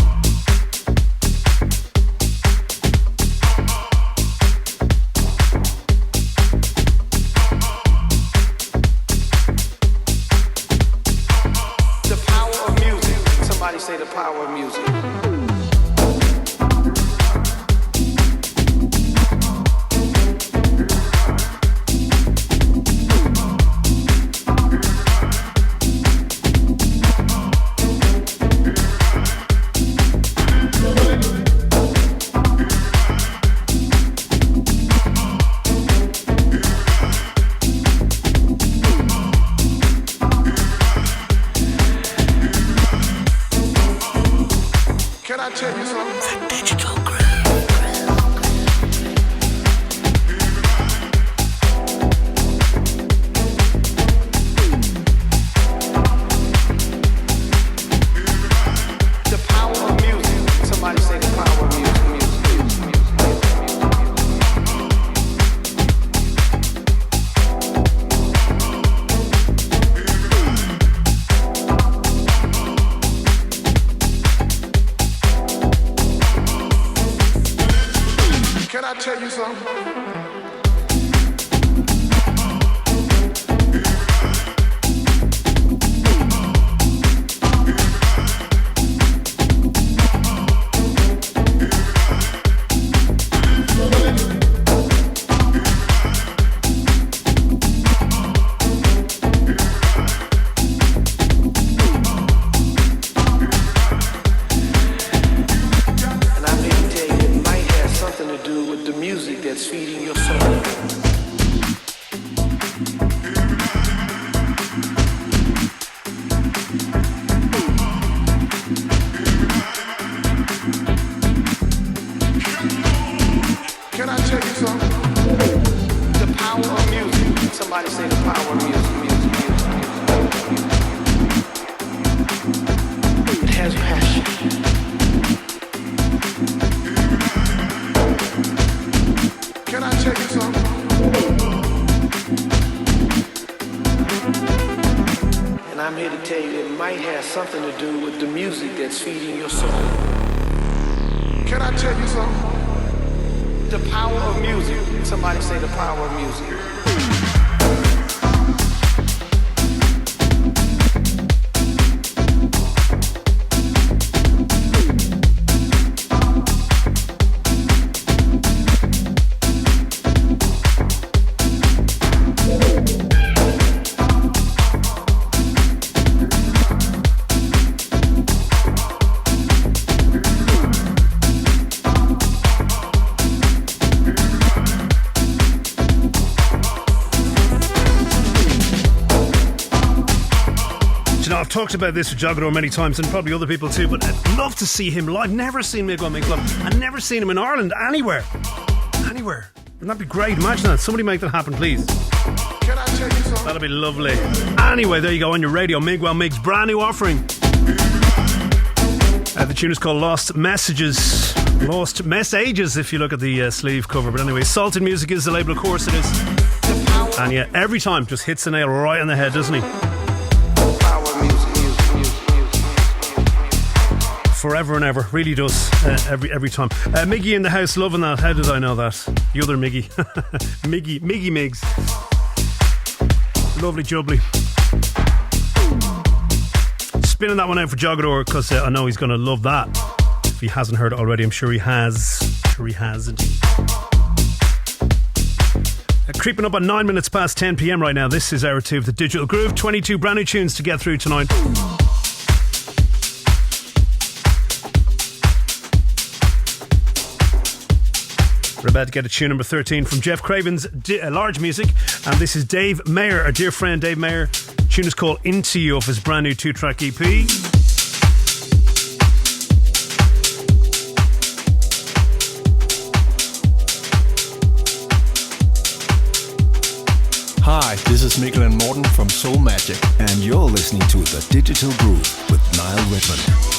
Say the power of music. I've talked about this with Jogador many times and probably other people too, but I'd love to see him live. Never seen Migwa Mig Club. I've never seen him in Ireland, anywhere. Wouldn't that be great? Imagine that. Somebody make that happen, please. Can I tell you something? That'll be lovely. Anyway, there you go on your radio. Migwa Mig's brand new offering. The tune is called Lost Messages. Lost Messages if you look at the sleeve cover. But anyway, Salted Music is the label, of course it is. And yeah, every time just hits the nail right on the head, doesn't he? forever and ever. Really does. Every time. Miggy in the house, loving that. How did I know that? The other Miggy. Miggy Miggs. Lovely jubbly. Spinning that one out for Jogador because I know he's going to love that. If he hasn't heard it already, I'm sure he has. Indeed. Creeping up on 9 minutes past 10 p.m. right now. This is hour 2 of the Digital Groove. 22 brand new tunes to get through tonight. We're about to get a tune number 13 from Jeff Craven's Large Music, and this is Dave Mayer, our dear friend Dave Mayer. The tune is called Into You off his brand new 2-track EP. Hi, this is Mikkel and Morten from Soul Magic, and you're listening to The Digital Groove with Niall Redmond.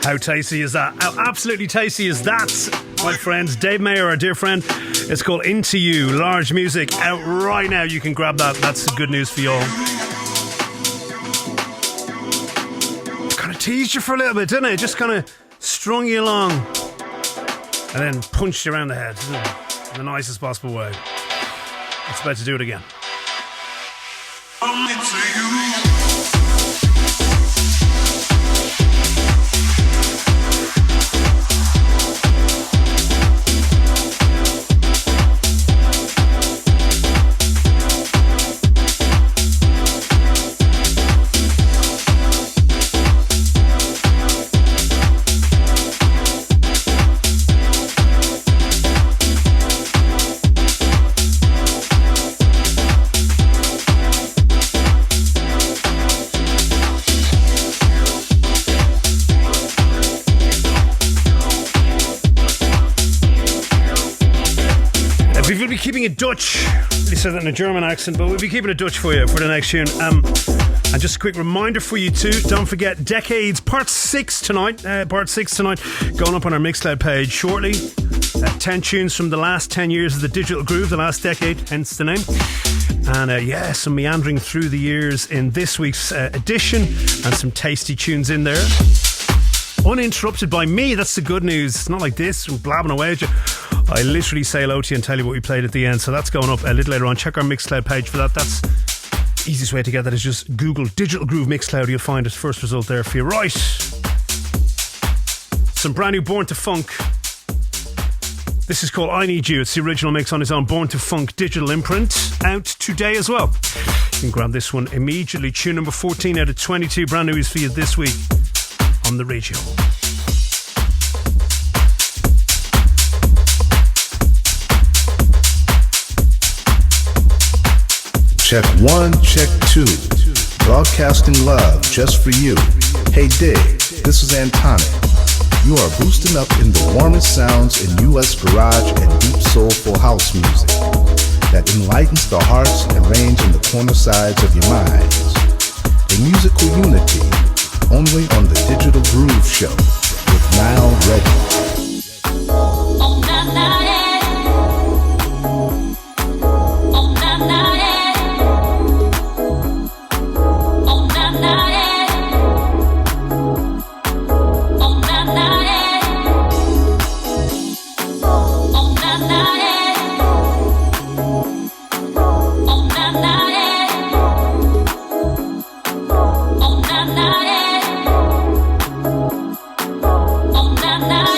How tasty is that? How absolutely tasty is that, my friends? Dave Mayer, our dear friend. It's called Into You, Large Music, out right now. You can grab that. That's good news for y'all. Kind of teased you for a little bit, didn't it? Just kind of strung you along and then punched you around the head in the nicest possible way. It's about to do it again. Only to you. We will be keeping it Dutch. They said that in a German accent, but we'll be keeping it Dutch for you for the next tune. And just a quick reminder for you too, don't forget Decades Part 6 tonight. Going up on our Mixcloud page shortly. 10 tunes from the last 10 years of the Digital Groove, the last decade, hence the name. And some meandering through the years in this week's edition, and some tasty tunes in there. Uninterrupted by me, that's the good news. It's not like this, I'm blabbing away at you. I literally say hello to you and tell you what we played at the end, so that's going up a little later on. Check our Mixcloud page for that. That's the easiest way to get that is just Google Digital Groove Mixcloud. You'll find it, first result there for you. Right, some brand new Born to Funk. This is called I Need You. It's the original mix on his own Born to Funk digital imprint, out today as well. You can grab this one immediately. Tune number 14 out of 22, brand new is for you this week on the radio. Check 1, check 2. Broadcasting love just for you. Hey Dig, this is Antonic. You are boosting up in the warmest sounds in US garage and deep soulful house music that enlightens the hearts and range in the corner sides of your minds. A musical unity, only on the Digital Groove Show with Nile Reddy. Oh, na, na, oh, na, na, oh, na, na, oh, na, na, oh, na, na, oh, na, na.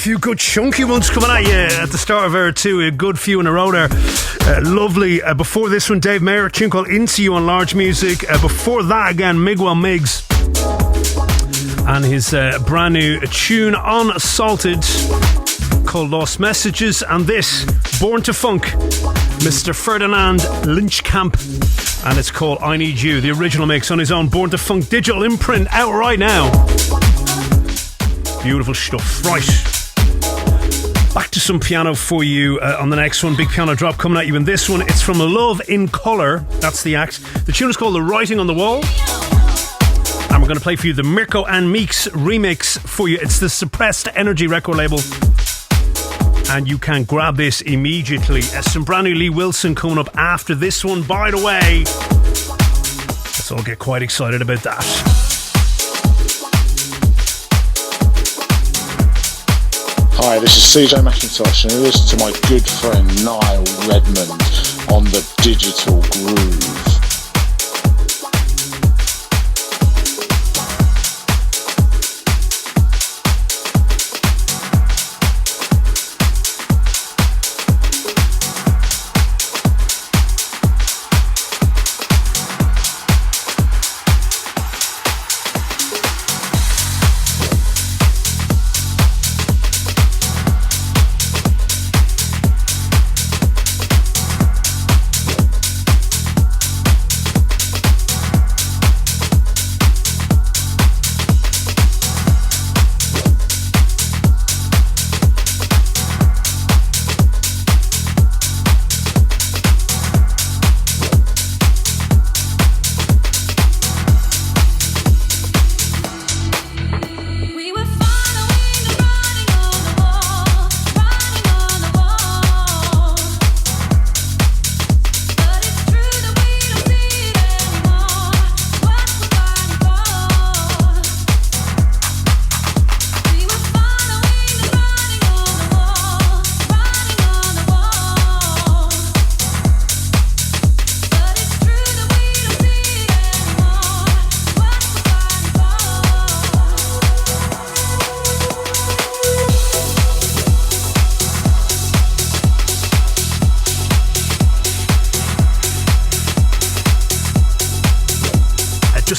few good chunky ones coming at you at the start of hour 2. A good few in a row there. Lovely. Before this one, Dave Mayer, a tune called Into You on Large Music. Before that, again, Miguel Miggs and his brand new tune on Salted called Lost Messages. And this, Born to Funk, Mr. Ferdinand Lynchkamp, and it's called I Need You. The original mix on his own Born to Funk digital imprint out right now. Beautiful stuff. Right, back to some piano for you on the next one. Big piano drop coming at you in this one. It's from Love in Colour. That's the act. The tune is called The Writing on the Wall. And we're going to play for you the Mirko and Meeks remix for you. It's the Suppressed Energy record label. And you can grab this immediately. Some brand new Lee Wilson coming up after this one. By the way, let's all get quite excited about that. Hi, this is CJ McIntosh, and you listen to my good friend Niall Redmond on the Digital Groove.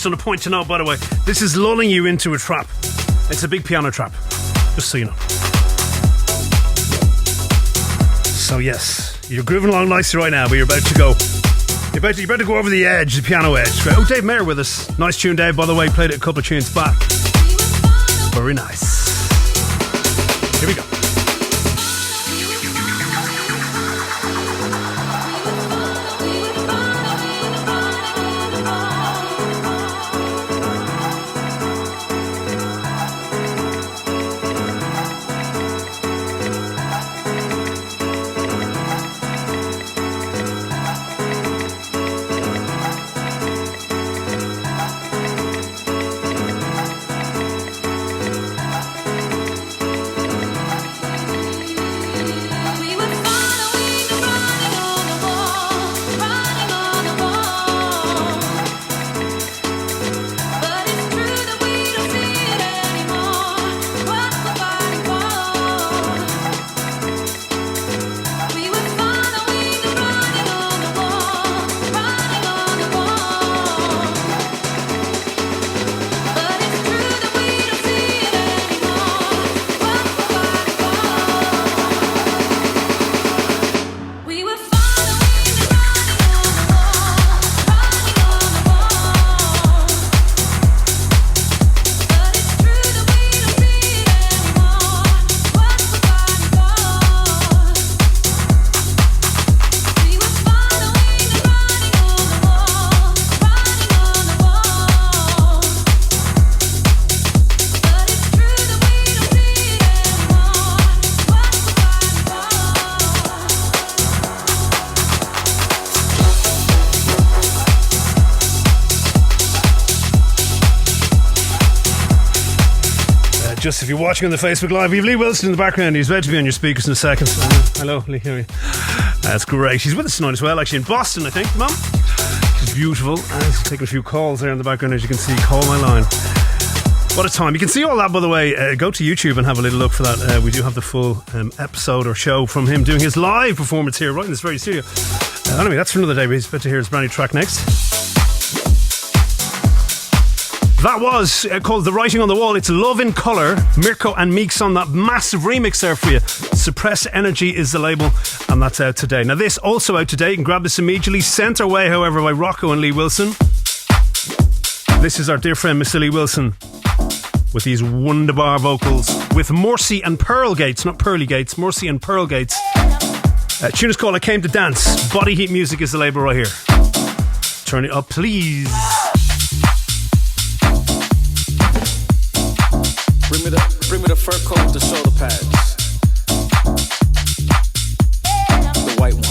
On a point to note, by the way, this is lulling you into a trap. It's a big piano trap, just so you know. So yes, you're grooving along nicely right now, but you're about to go. You're about to go over the edge, the piano edge. Oh, Dave Mayer with us. Nice tune, Dave. By the way, played it a couple of tunes back. Very nice. Here we go. Just if you're watching on the Facebook Live, we have Lee Wilson in the background. He's about to be on your speakers in a second. Hello, Lee. Here we are. That's great. She's with us tonight as well, actually in Boston, I think, Mum. She's beautiful. And she's taking a few calls there in the background, as you can see. Call my line. What a time. You can see all that, by the way. Go to YouTube and have a little look for that. We do have the full episode or show from him doing his live performance here right in this very studio. Anyway, that's for another day. We're about to hear his brand new track next. That was called The Writing on the Wall. It's Love in Colour. Mirko and Meeks on that massive remix there for you. Suppress Energy is the label, and that's out today. Now, this also out today. You can grab this immediately. Sent our way, however, by Rocco and Lee Wilson. This is our dear friend, Mr. Lee Wilson, with these wunderbar vocals with Morsi and Pearl Gates, not Pearly Gates, Morsi and Pearl Gates. Tune is called I Came to Dance. Body Heat Music is the label right here. Turn it up, please. Bring me the fur coat with the shoulder pads. The white one.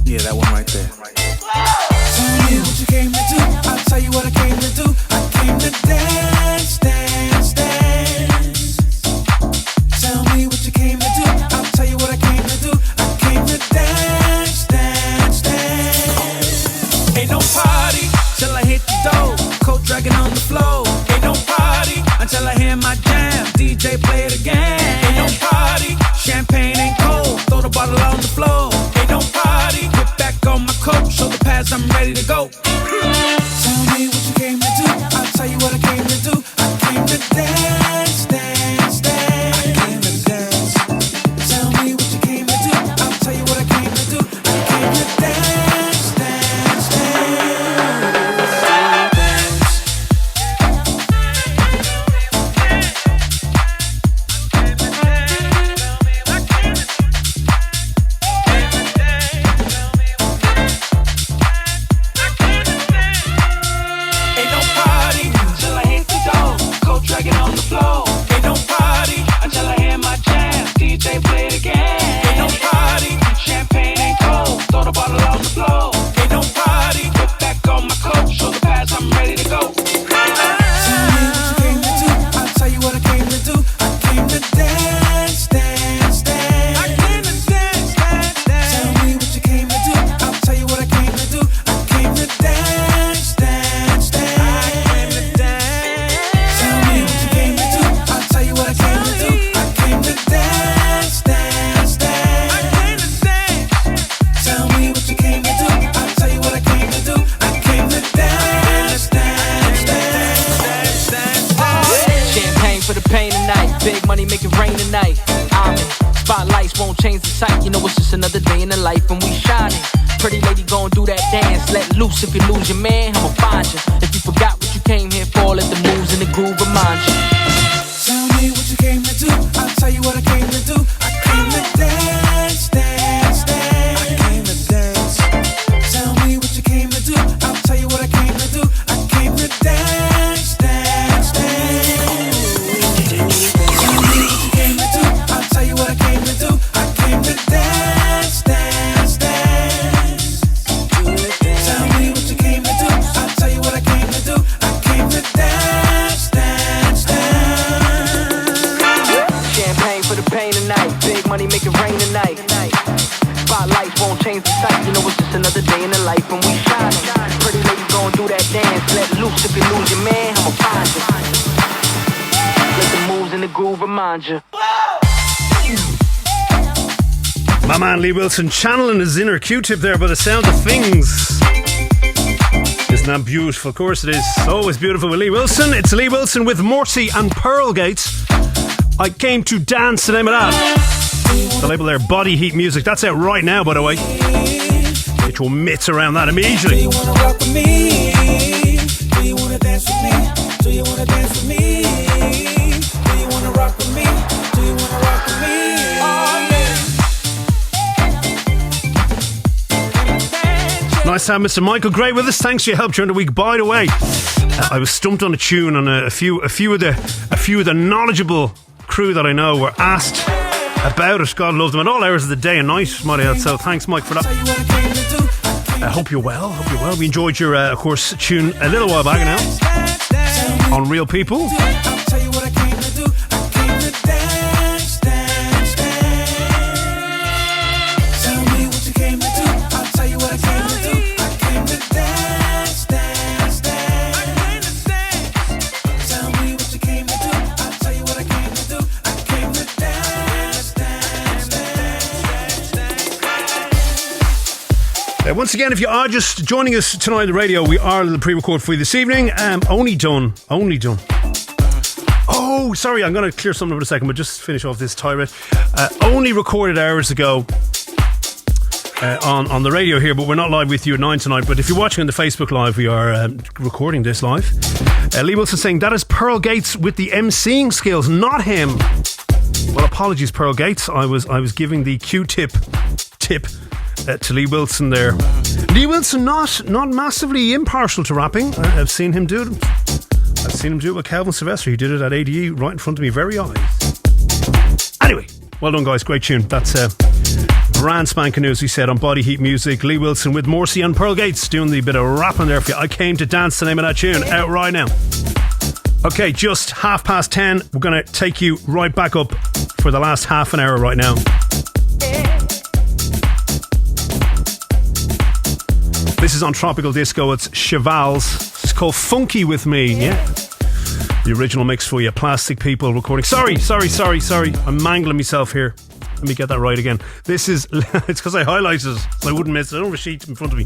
Yeah, that one right there. Tell me what you came to do. I'll tell you what I came to do. I came to dance, dance, dance. Tell me what you came to do. I'll tell you what I came to do. I came to dance, dance, dance. Ain't no party till I hit the door. Coat dragging on the floor. Ain't no party until I hear my jam. DJ play it again. Ain't no party. Champagne ain't cold. Throw the bottle on the floor. Ain't no party. Put back on my coat. Show the pads I'm ready to go. Tell me what you came to do. I'll tell you what I came to do. I came to dance, dance, dance. I came to dance. Tell me what you came to do. I'll tell you what I came to do. I came to dance, dance, dance. If you lose your man, I'ma find you. If you forgot what you came here for, let the moves in the groove remind you. Tell me what you came to do. I'll tell you what I came to do. I came to dance, dance, dance. I came to dance. Tell me what you came to do. I'll tell you what I came to do. I came to dance, dance, dance. Tell me what you came to do. I'll tell you what I came to do. I came to dance, dance, dance. Make it rain tonight. Spotlights won't change the sight. You know it's just another day in the life when we shining. Pretty lady gon' do that dance. Let loose if you lose your man. I'ma find you. Let the moves in the groove remind you. My man Lee Wilson channeling his inner Q-tip there by the sound of things. Isn't that beautiful? Of course it is. Always beautiful with Lee Wilson. It's Lee Wilson with Morsi and Pearl Gates. I Came to Dance, the name of that. The label there, Body Heat Music. That's out right now, by the way. Get your mitts around that immediately. Do you wanna rock with me? Do you wanna dance with me? Do you wanna dance with me? Do you wanna rock with me? Do you wanna rock with me? Oh yeah. Nice to have Mr. Michael Gray with us. Thanks for your help during the week. By the way, I was stumped on a tune on a few of the knowledgeable crew that I know were asked about it. God loves them at all hours of the day and night, might I add. So thanks, Mike, for that. I hope you're well. We enjoyed your, of course, tune a little while back now on Real People. Once again, if you are just joining us tonight on the radio, we are a little pre-record for you this evening. Only done. Oh, sorry, I'm going to clear something up in a second, but just finish off this tirade. Only recorded hours ago on the radio here, but we're not live with you at 9 tonight. But if you're watching on the Facebook Live, we are recording this live. Lee Wilson saying, that is Pearl Gates with the emceeing skills, not him. Well, apologies, Pearl Gates. I was giving the Q-tip to Lee Wilson there. Lee Wilson not massively impartial to rapping. I've seen him do it. I've seen him do it with Calvin Sylvester. He did it at ADE right in front of me, very eyes. Anyway, well done, guys. Great tune. That's brand spanking new, as we said, on Body Heat Music. Lee Wilson with Morrissey and Pearl Gates doing the bit of rapping there for you. I Came to Dance, the name of that tune, out right now. Okay, just 10:30. We're going to take you right back up for the last half an hour right now. This is on Tropical Disco. It's Cheval's. It's called Funky With Me. Yeah. The original mix for you. Plastic People recording. Sorry. I'm mangling myself here. Let me get that right again. This is... It's because I highlighted it, so I wouldn't miss it. I don't have a sheet in front of me.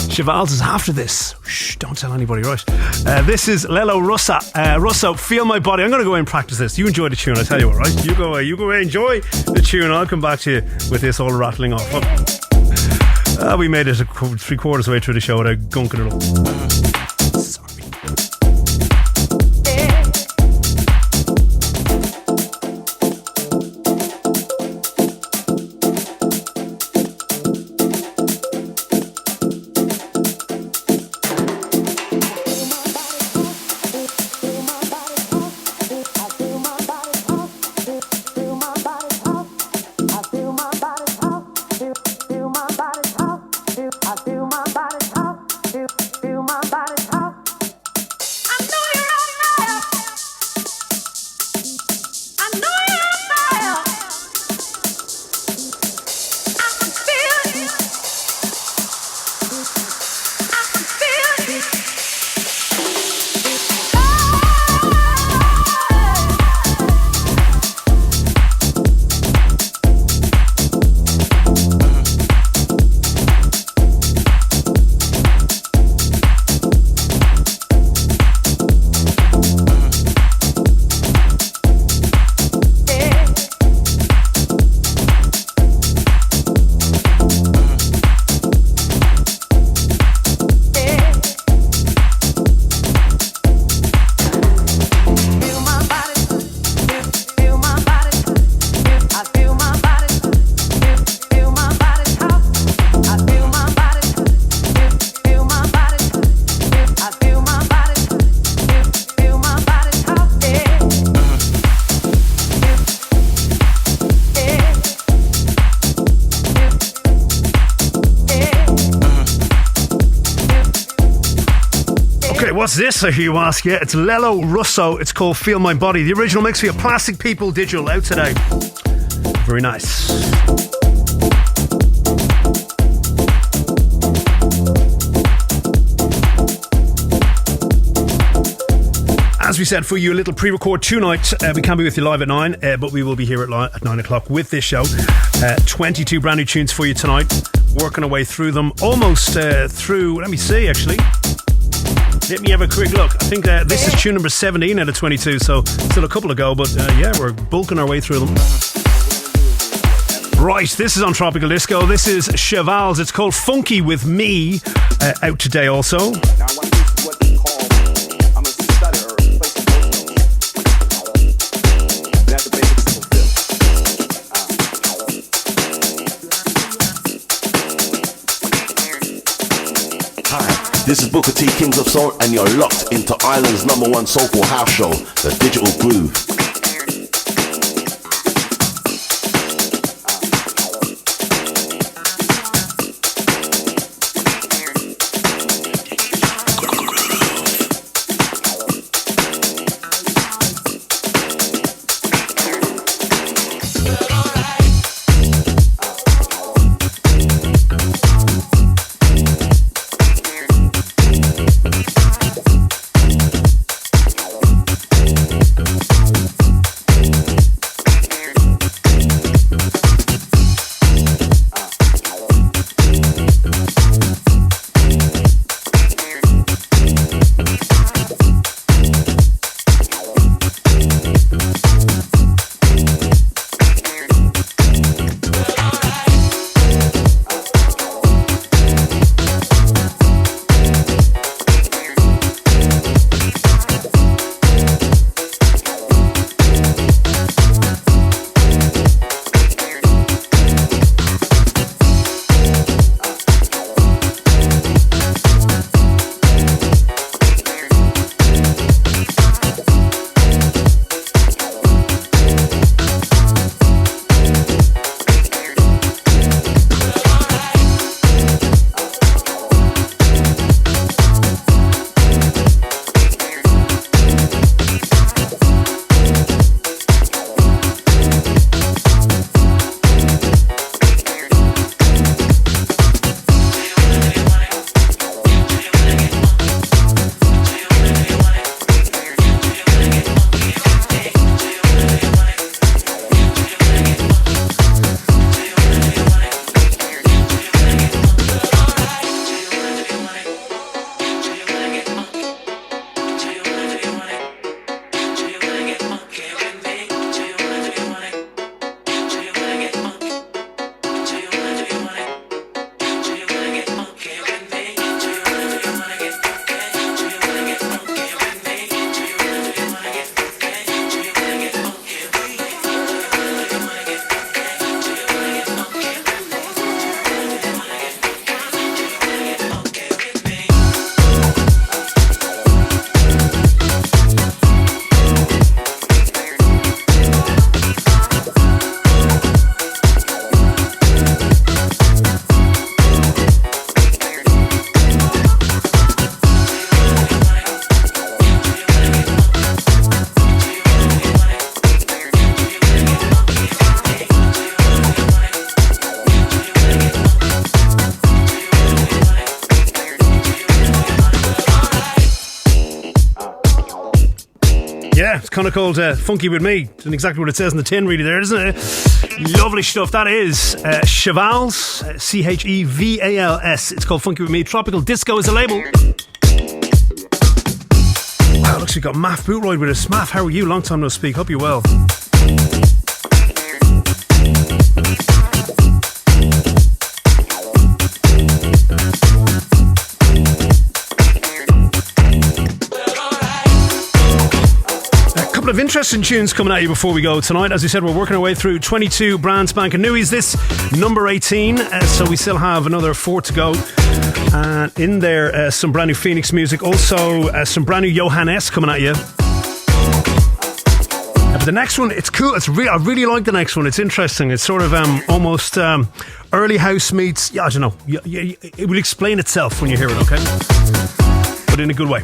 Cheval's is after this. Shh, don't tell anybody, right? This is Lelo Russo, Feel My Body. I'm going to go away and practice this. You enjoy the tune, I tell you what, right? You go away, enjoy the tune. I'll come back to you with this all rattling off. We made it 3/4 way through the show without gunking it up. What's this, I hear you ask? Yeah, it's Lelo Russo. It's called Feel My Body. The original mix for your Plastic People digital out today. Very nice. As we said, for you, a little pre-record tonight. We can't be with you live at 9, but we will be here at 9 o'clock with this show. 22 brand new tunes for you tonight. Working our way through them. Almost through, let me see actually. Let me have a quick look. I think this is tune number 17 out of 22, so still a couple to go, but yeah, we're bulking our way through them. Right, this is on Tropical Disco. This is Cheval's. It's called Funky With Me, out today also. This is Booker T, Kings of Soul, and you're locked into Ireland's #1 soulful house show, The Digital Groove. kind of called Funky With Me. It's exactly what it says in the tin, really, there, isn't it? Lovely stuff. That is Chevals, Chevals. It's called Funky With Me. Tropical Disco is a label. Wow, looks like we've got Math Bootroyd with us. Math, how are you? Long time no speak. Hope you're well. Of interesting tunes coming at you before we go tonight. As we said, we're working our way through 22 brand spanking newies. This number 18, so we still have another 4 to go. And in there, some brand new Phoenix music. Also, some brand new Johannes coming at you. But the next one, it's cool. I really like the next one. It's interesting. It's sort of almost early house meets. Yeah, I don't know. It will explain itself when you hear it. Okay, but in a good way.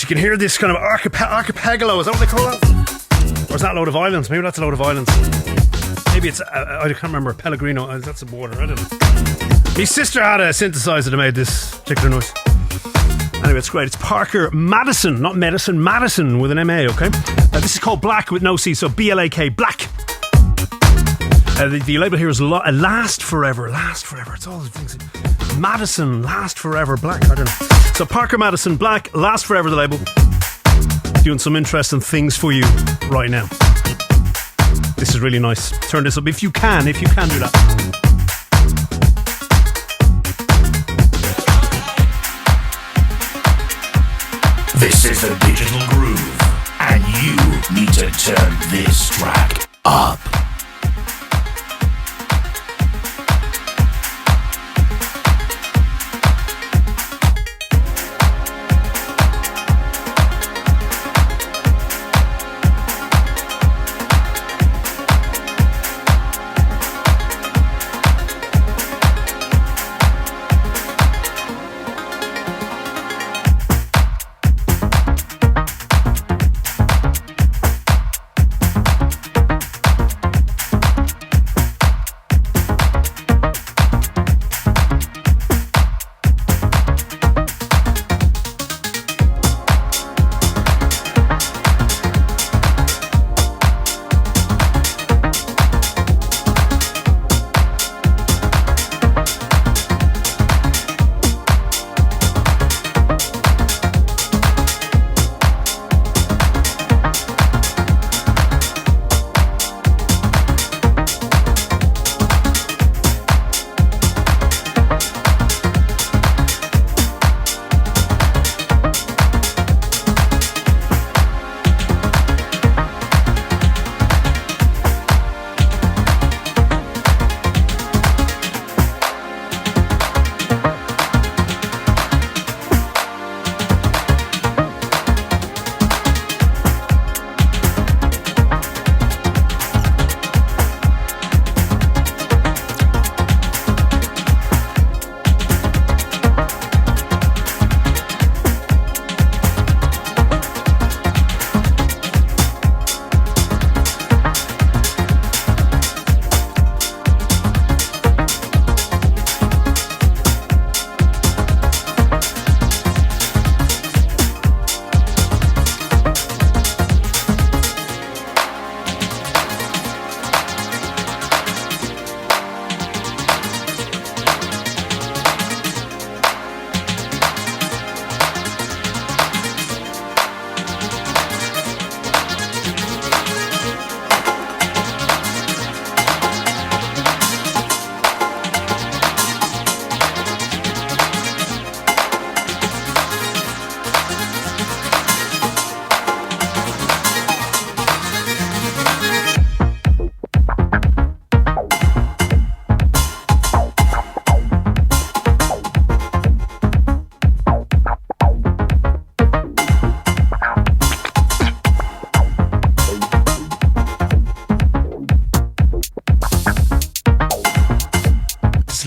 You can hear this kind of archipelago. Is that what they call it? Or is that a load of islands? Maybe that's a load of islands. Maybe it's, I can't remember, Pellegrino. That's a border, I don't know. My sister had a synthesizer that made this particular noise. Anyway, it's great. It's Parker Madison, not medicine, Madison with an M-A, okay? This is called Blackk with no C, so B-L-A-K, Blackk. The label here is Last Forever. Last Forever. It's all the things. Madison, Last Forever, Blackk. I don't know. So Parker Madison, Blackk, Last Forever, the label. Doing some interesting things for you right now. This is really nice. Turn this up if you can do that. This is a digital groove, and you need to turn this track up.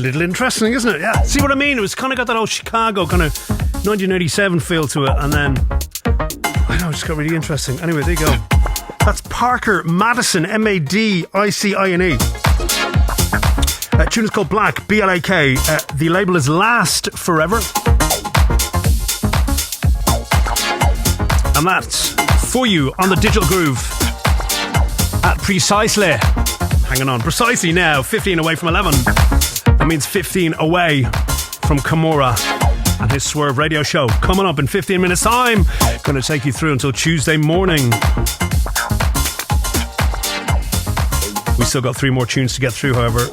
a little interesting, isn't it? Yeah. See what I mean? It was kind of got that old Chicago kind of 1987 feel to it, and then I know, it just got really interesting. Anyway, there you go. That's Parker Madison, Madicine. Tune is called Blackk, Blak. The label is Last Forever. And that's for you on the Digital Groove at precisely, hanging on, precisely now, 15 away from 11. That means 15 away from Kimura and his Swerve radio show. Coming up in 15 minutes time. Going to take you through until Tuesday morning. We still got 3 more tunes to get through, however.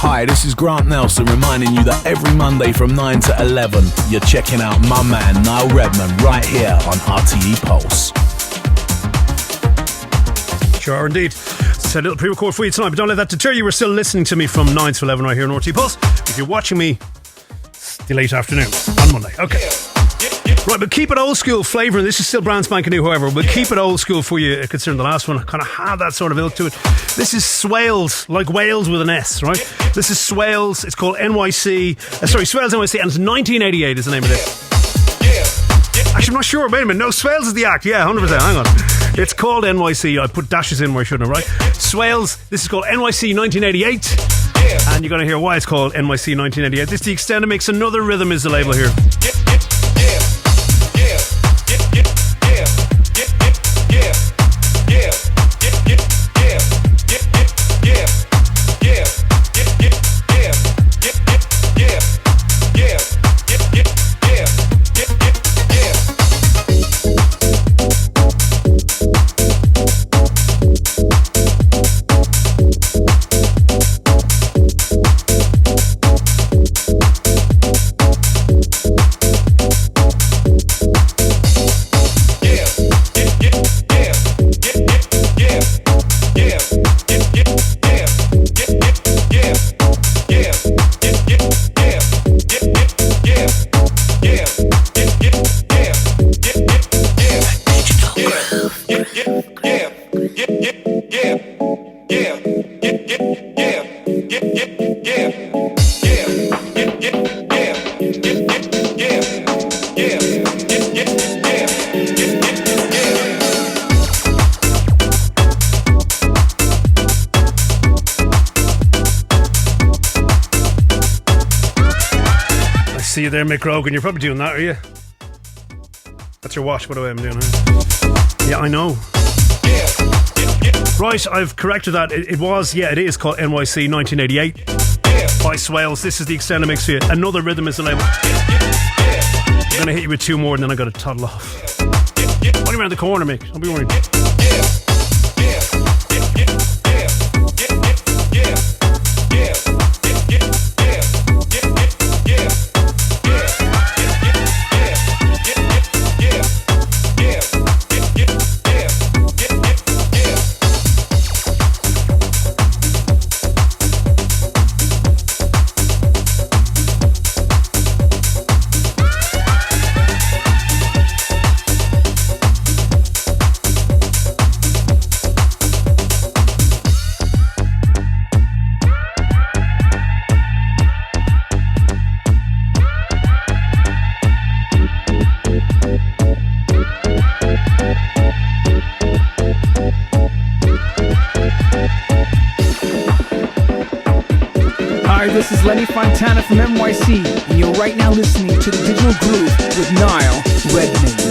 Hi, this is Grant Nelson reminding you that every Monday from 9 to 11, you're checking out my man Niall Redman right here on RTE Pulse. Sure, indeed. It's a little pre-record for you tonight, but don't let that deter you. We're still listening to me from 9 to 11 right here on RTE Pulse. If you're watching me, it's the late afternoon on Monday. Okay. Right, but keep it old school flavour, and this is still brand spanking new, however. We'll keep it old school for you, considering the last one kind of had that sort of ilk to it. This is Swales, like Wales with an S, right? This is Swales. It's called NYC. Swales NYC, and it's 1988 is the name of it. Actually, I'm not sure. Wait a minute. No, Swales is the act. Yeah, 100%. Hang on. It's called NYC. I put dashes in where I shouldn't have, right? Swales. This is called NYC 1988. And you're going to hear why it's called NYC 1988. This is the extended mix. Another Rhythm is the label here. See you there, Mick Rogan. You're probably doing that, are you? That's your watch, by the way, I'm doing it. Yeah, I know. Right, I've corrected that. It is called NYC 1988 by Swales. This is the extended mix for you. Another Rhythm is the label. I'm going to hit you with 2 more and then I got to toddle off. Only around the corner, Mick. Don't be worried. This is Lenny Fontana from NYC, and you're right now listening to the Digital Groove with Niall Redman.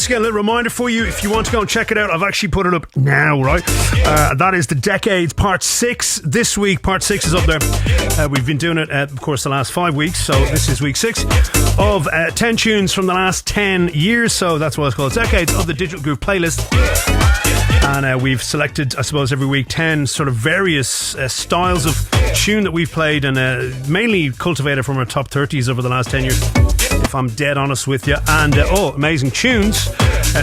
once again, a little reminder for you, if you want to go and check it out, I've actually put it up now, right? That is the Decades Part 6. This week, Part 6 is up there. We've been doing it, of course, the last 5 weeks, so this is week 6 of 10 tunes from the last 10 years, so that's why it's called Decades of the Digital Groove playlist. And we've selected, I suppose, every week 10 sort of various styles of tune that we've played, and mainly cultivated from our top 30s over the last 10 years, if I'm dead honest with you. And amazing tunes.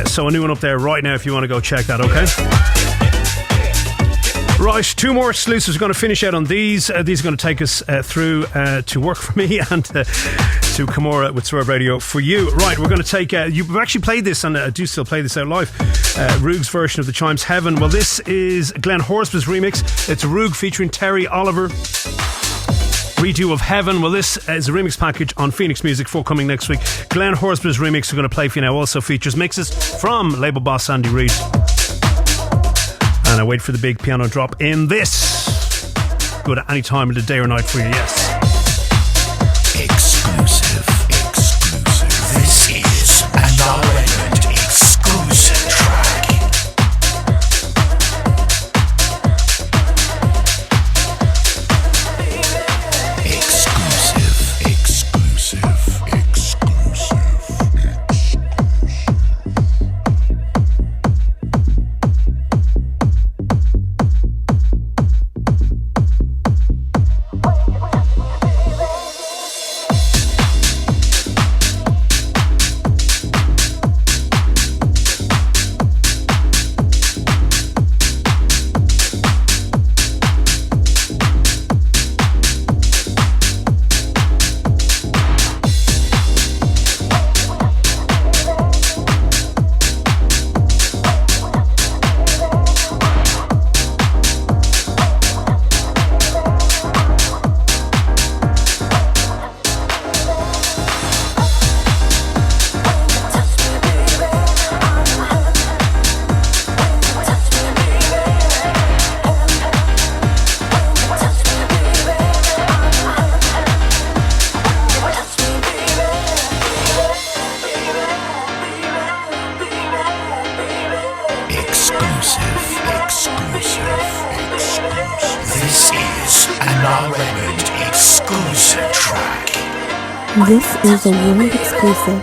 So a new one up there right now if you want to go check that, okay? Right, 2 more exclusives. We're going to finish out on these. These are going to take us through to work for me and to Camorra with Swerve Radio for you. Right, we're going to take... you've actually played this, and I do still play this out live. Roog's version of the Chimes Heaven. Well, this is Glenn Horsburgh's remix. It's Roog featuring Terri Oliver. Redo of Heaven. Well, this is a remix package on Phoenix Music forthcoming next week. Glenn Horsburgh's remix we're going to play for you now also features mixes from label boss Andy Reid. And I wait for the big piano drop in this. Good at any time of the day or night for you, yes. Exclusive. This is an Ireland exclusive track. This is a world exclusive.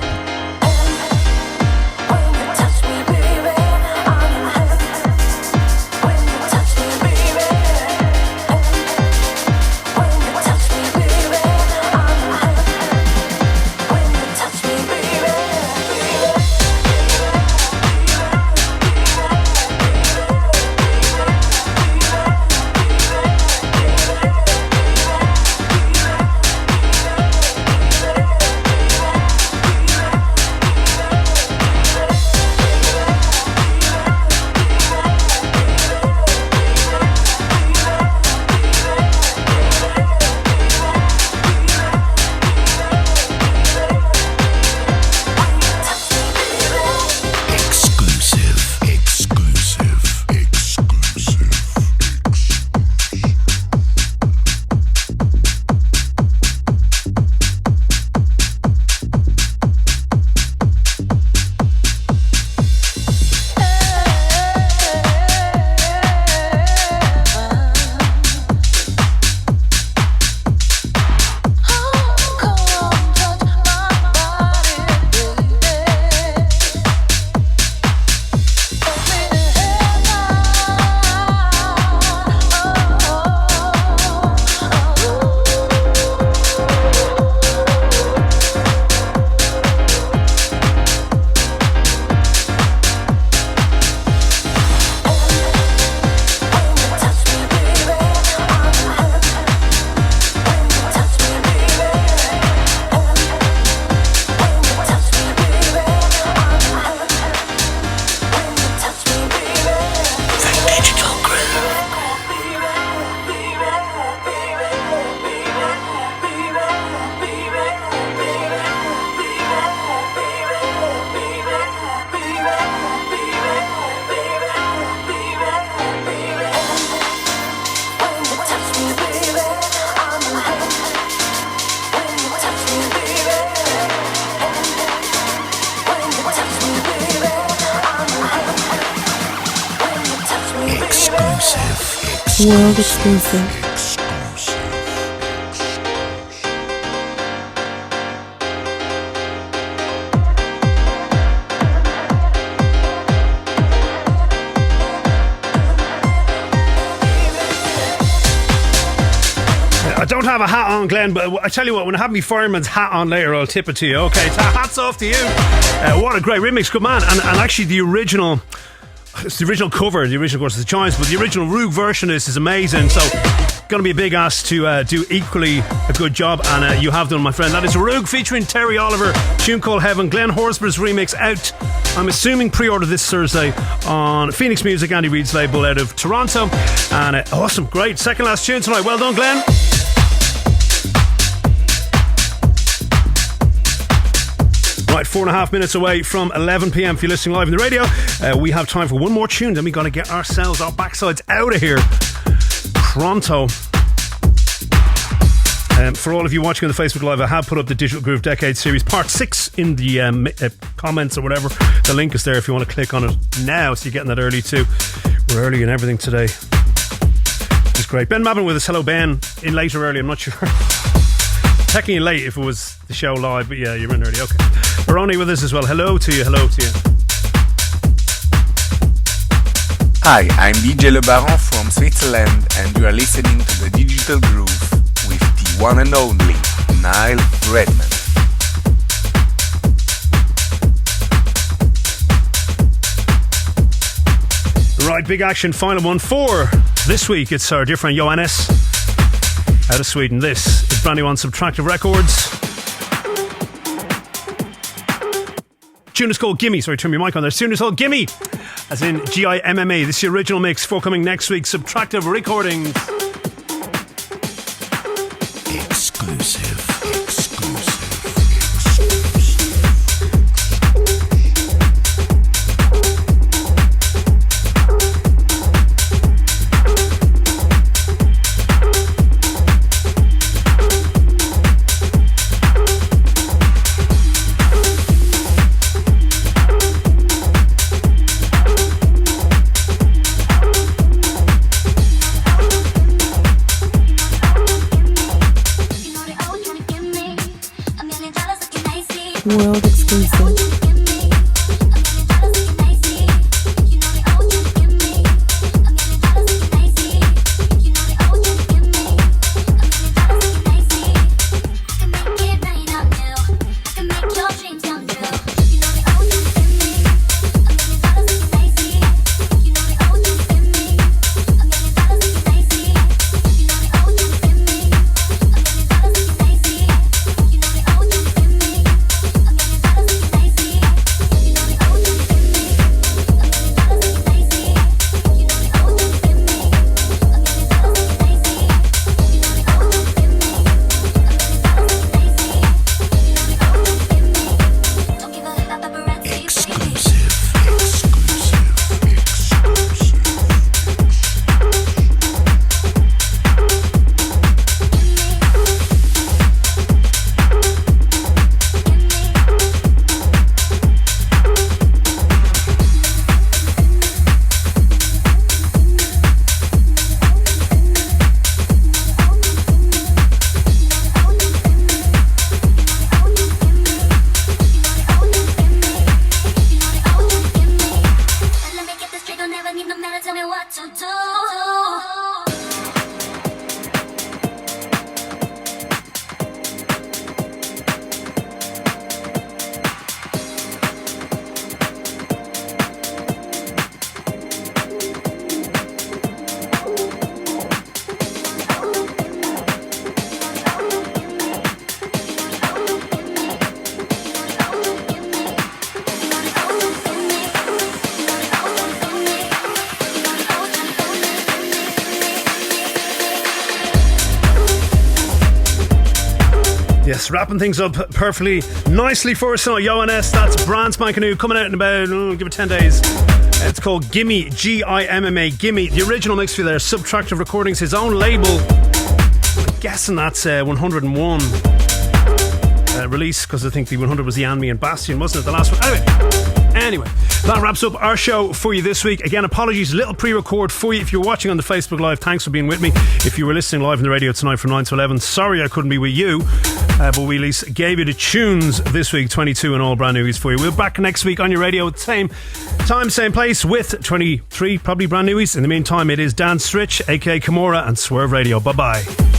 World exclusive. I don't have a hat on, Glenn, but I tell you what, when I have my fireman's hat on later, I'll tip it to you. Okay, hats off to you. What a great remix, good man. And actually the original, it's the original cover, the original, of course, is the Giants, but the original Roog version of this is amazing. So, going to be a big ask to do equally a good job, and you have done, my friend. That is Roog featuring Terri Oliver, tune called Heaven. Glenn Horsburgh's remix out, I'm assuming pre-order this Thursday on Phoenix Music, Andy Reid's label out of Toronto. And awesome, great. Second last tune tonight. Well done, Glenn. Right, 4.5 minutes away from 11 p.m. if you're listening live on the radio. We have time for one more tune, then we got to get ourselves, our backsides out of here pronto. For all of you watching on the Facebook Live, I have put up the Digital Groove Decade Series Part 6 in the comments or whatever. The link is there if you want to click on it now, so you're getting that early too. We're early and everything today. It's great. Ben Mabin with us. Hello, Ben. In later early, I'm not sure. Technically late if it was the show live, but yeah, you're in early. Okay. Baroni with us as well. Hello to you. Hello to you. Hi, I'm DJ Le Baron from Switzerland, and you are listening to the Digital Groove with the one and only Nile Redman. Right, big action, final one for this week. It's our dear friend Johannes out of Sweden. This is brand new on Subtractive Records. Tune is called Gimme. Sorry, turn your mic on there. Tune is called Gimme, as in Gimma. This is the original mix forthcoming next week. Subtractive Recordings. Exclusive. World exclusive. Yes, wrapping things up perfectly nicely for us. So, Johannes, that's brand spanking new, coming out in about, give it 10 days. It's called Gimme, Gimma, Gimme. The original mix for you there, Subtractive Recordings, his own label. I'm guessing that's 101 release, because I think the 100 was the Anmi and Bastion, wasn't it? The last one. Anyway. Anyway, that wraps up our show for you this week. Again, apologies, a little pre-record for you. If you're watching on the Facebook Live, thanks for being with me. If you were listening live on the radio tonight from 9 to 11, sorry I couldn't be with you, but we at least gave you the tunes this week, 22 and all brand newies for you. We'll be back next week on your radio at the same time, same place, with 23 probably brand newies. In the meantime, it is Dan Stritch, aka Kimura, and Swerve Radio. Bye-bye.